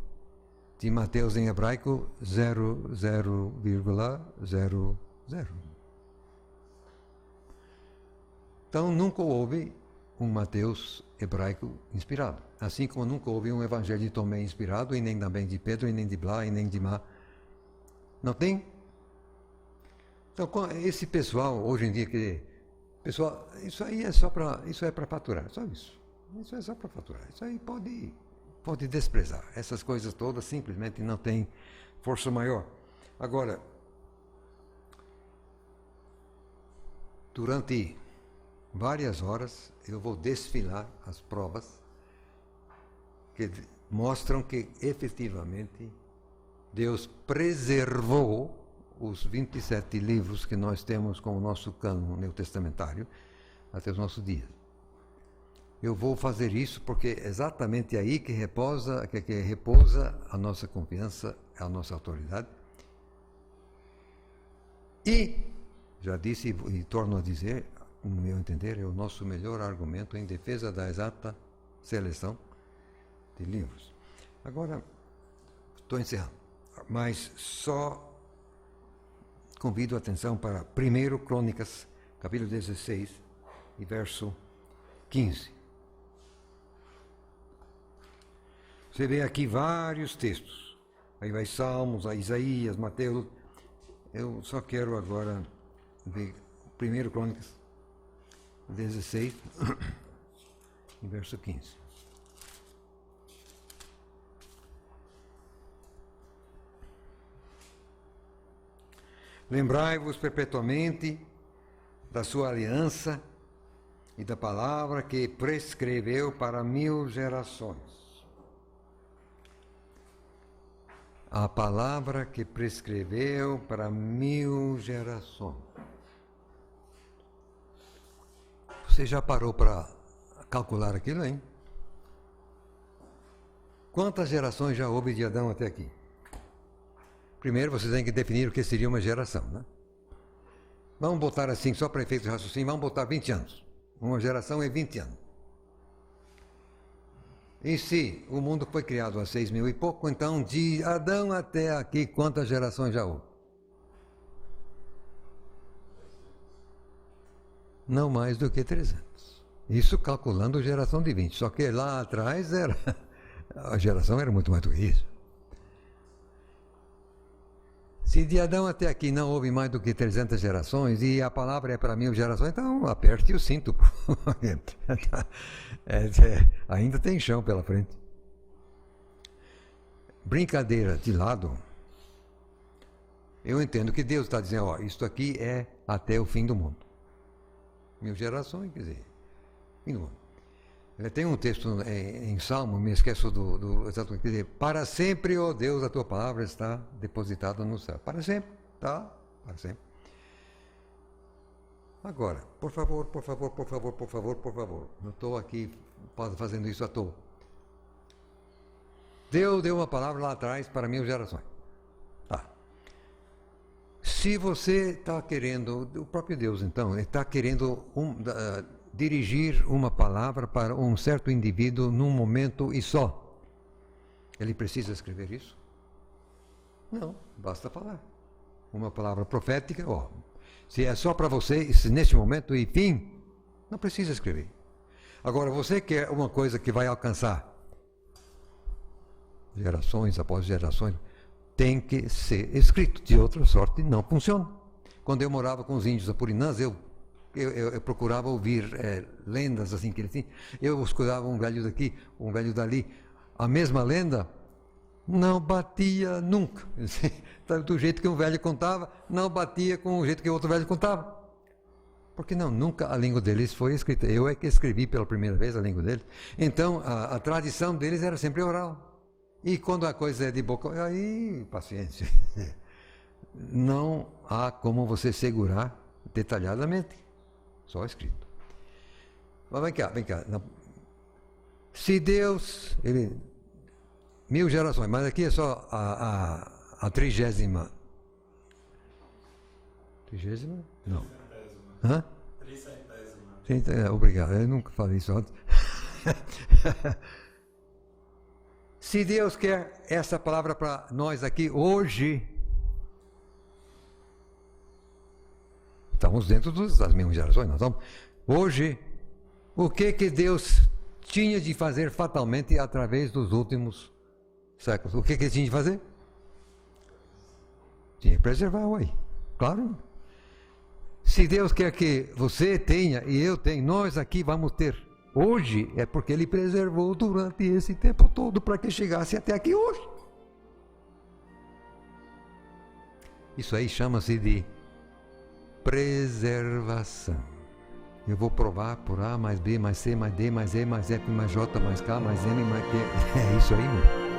Speaker 1: De Mateus em hebraico, 0,00. Então, nunca houve um Mateus hebraico inspirado. Assim como nunca houve um Evangelho de Tomé inspirado, e nem também de Pedro, e nem de Blá, e nem de Má. Não tem? Então, esse pessoal, hoje em dia, pessoal, isso aí é só para, isso é para faturar, só isso. Isso é só para faturar. Isso aí pode desprezar. Essas coisas todas simplesmente não têm força maior. Agora, durante várias horas eu vou desfilar as provas que mostram que efetivamente Deus preservou os 27 livros que nós temos com o nosso cânon neotestamentário até os nossos dias. Eu vou fazer isso porque é exatamente aí que repousa a nossa confiança, a nossa autoridade. E, já disse e torno a dizer, no meu entender, é o nosso melhor argumento em defesa da exata seleção de livros. Agora, estou encerrando, mas só convido a atenção para 1 Crônicas, capítulo 16, e verso 15. Você vê aqui vários textos. Aí vai Salmos, a Isaías, Mateus. Eu só quero agora ver 1 Crônicas 16, e verso 15. Lembrai-vos perpetuamente da sua aliança e da palavra que prescreveu para 1000 gerações. a palavra que prescreveu para 1000 gerações. Você já parou para calcular aquilo, hein? Quantas gerações já houve de Adão até aqui? Primeiro você tem que definir o que seria uma geração, né? Vamos botar assim, só para efeito de raciocínio, vamos botar 20 anos. Uma geração é 20 anos. E se o mundo foi criado há 6.000 e pouco, então de Adão até aqui, quantas gerações já houve? Não mais do que 300. Isso calculando geração de 20. Só que lá atrás a geração era muito mais do que isso. Se de Adão até aqui não houve mais do que 300 gerações, e a palavra é para 1000 gerações, então aperte o cinto. Ainda tem chão pela frente. Brincadeira de lado, eu entendo que Deus está dizendo, isto aqui é até o fim do mundo. 1000 gerações, quer dizer, fim do mundo. Tem um texto em Salmo, me esqueço do exatamente, quer dizer, para sempre, ó Deus, a tua palavra está depositada no céu. Para sempre, tá? Para sempre. Agora, por favor, não estou aqui fazendo isso à toa. Deus deu uma palavra lá atrás para 1000 gerações. Tá. Se você está querendo, o próprio Deus então, está querendo dirigir uma palavra para um certo indivíduo num momento e só, ele precisa escrever isso? Não, basta falar. Uma palavra profética, se é só para você, neste momento e fim, não precisa escrever. Agora, você quer uma coisa que vai alcançar gerações após gerações, tem que ser escrito, de outra sorte não funciona. Quando eu morava com os índios apurinãs, eu procurava ouvir lendas assim que eles tinham. Eu escutava um velho daqui, um velho dali. A mesma lenda não batia nunca. Do jeito que um velho contava, não batia com o jeito que o outro velho contava. Porque nunca a língua deles foi escrita. Eu é que escrevi pela primeira vez a língua deles. Então, a tradição deles era sempre oral. E quando a coisa é de boca, aí, paciência. Não há como você segurar detalhadamente. Só escrito. Mas vem cá. Se Deus, 1000 gerações, mas aqui é só a 30ª. 30ª? Não. Hã? 30ª. Obrigado, eu nunca falei isso antes. Se Deus quer essa palavra para nós aqui hoje, estamos dentro das mesmas gerações, nós estamos. Hoje, o que Deus tinha de fazer fatalmente através dos últimos séculos? O que ele tinha de fazer? Tinha que preservar, claro. Se Deus quer que você tenha e eu tenho, nós aqui vamos ter hoje, é porque Ele preservou durante esse tempo todo para que chegasse até aqui hoje. Isso aí chama-se de preservação. Eu vou provar por A mais B mais C mais D mais E mais F mais J mais K mais M mais Q. É isso aí, meu.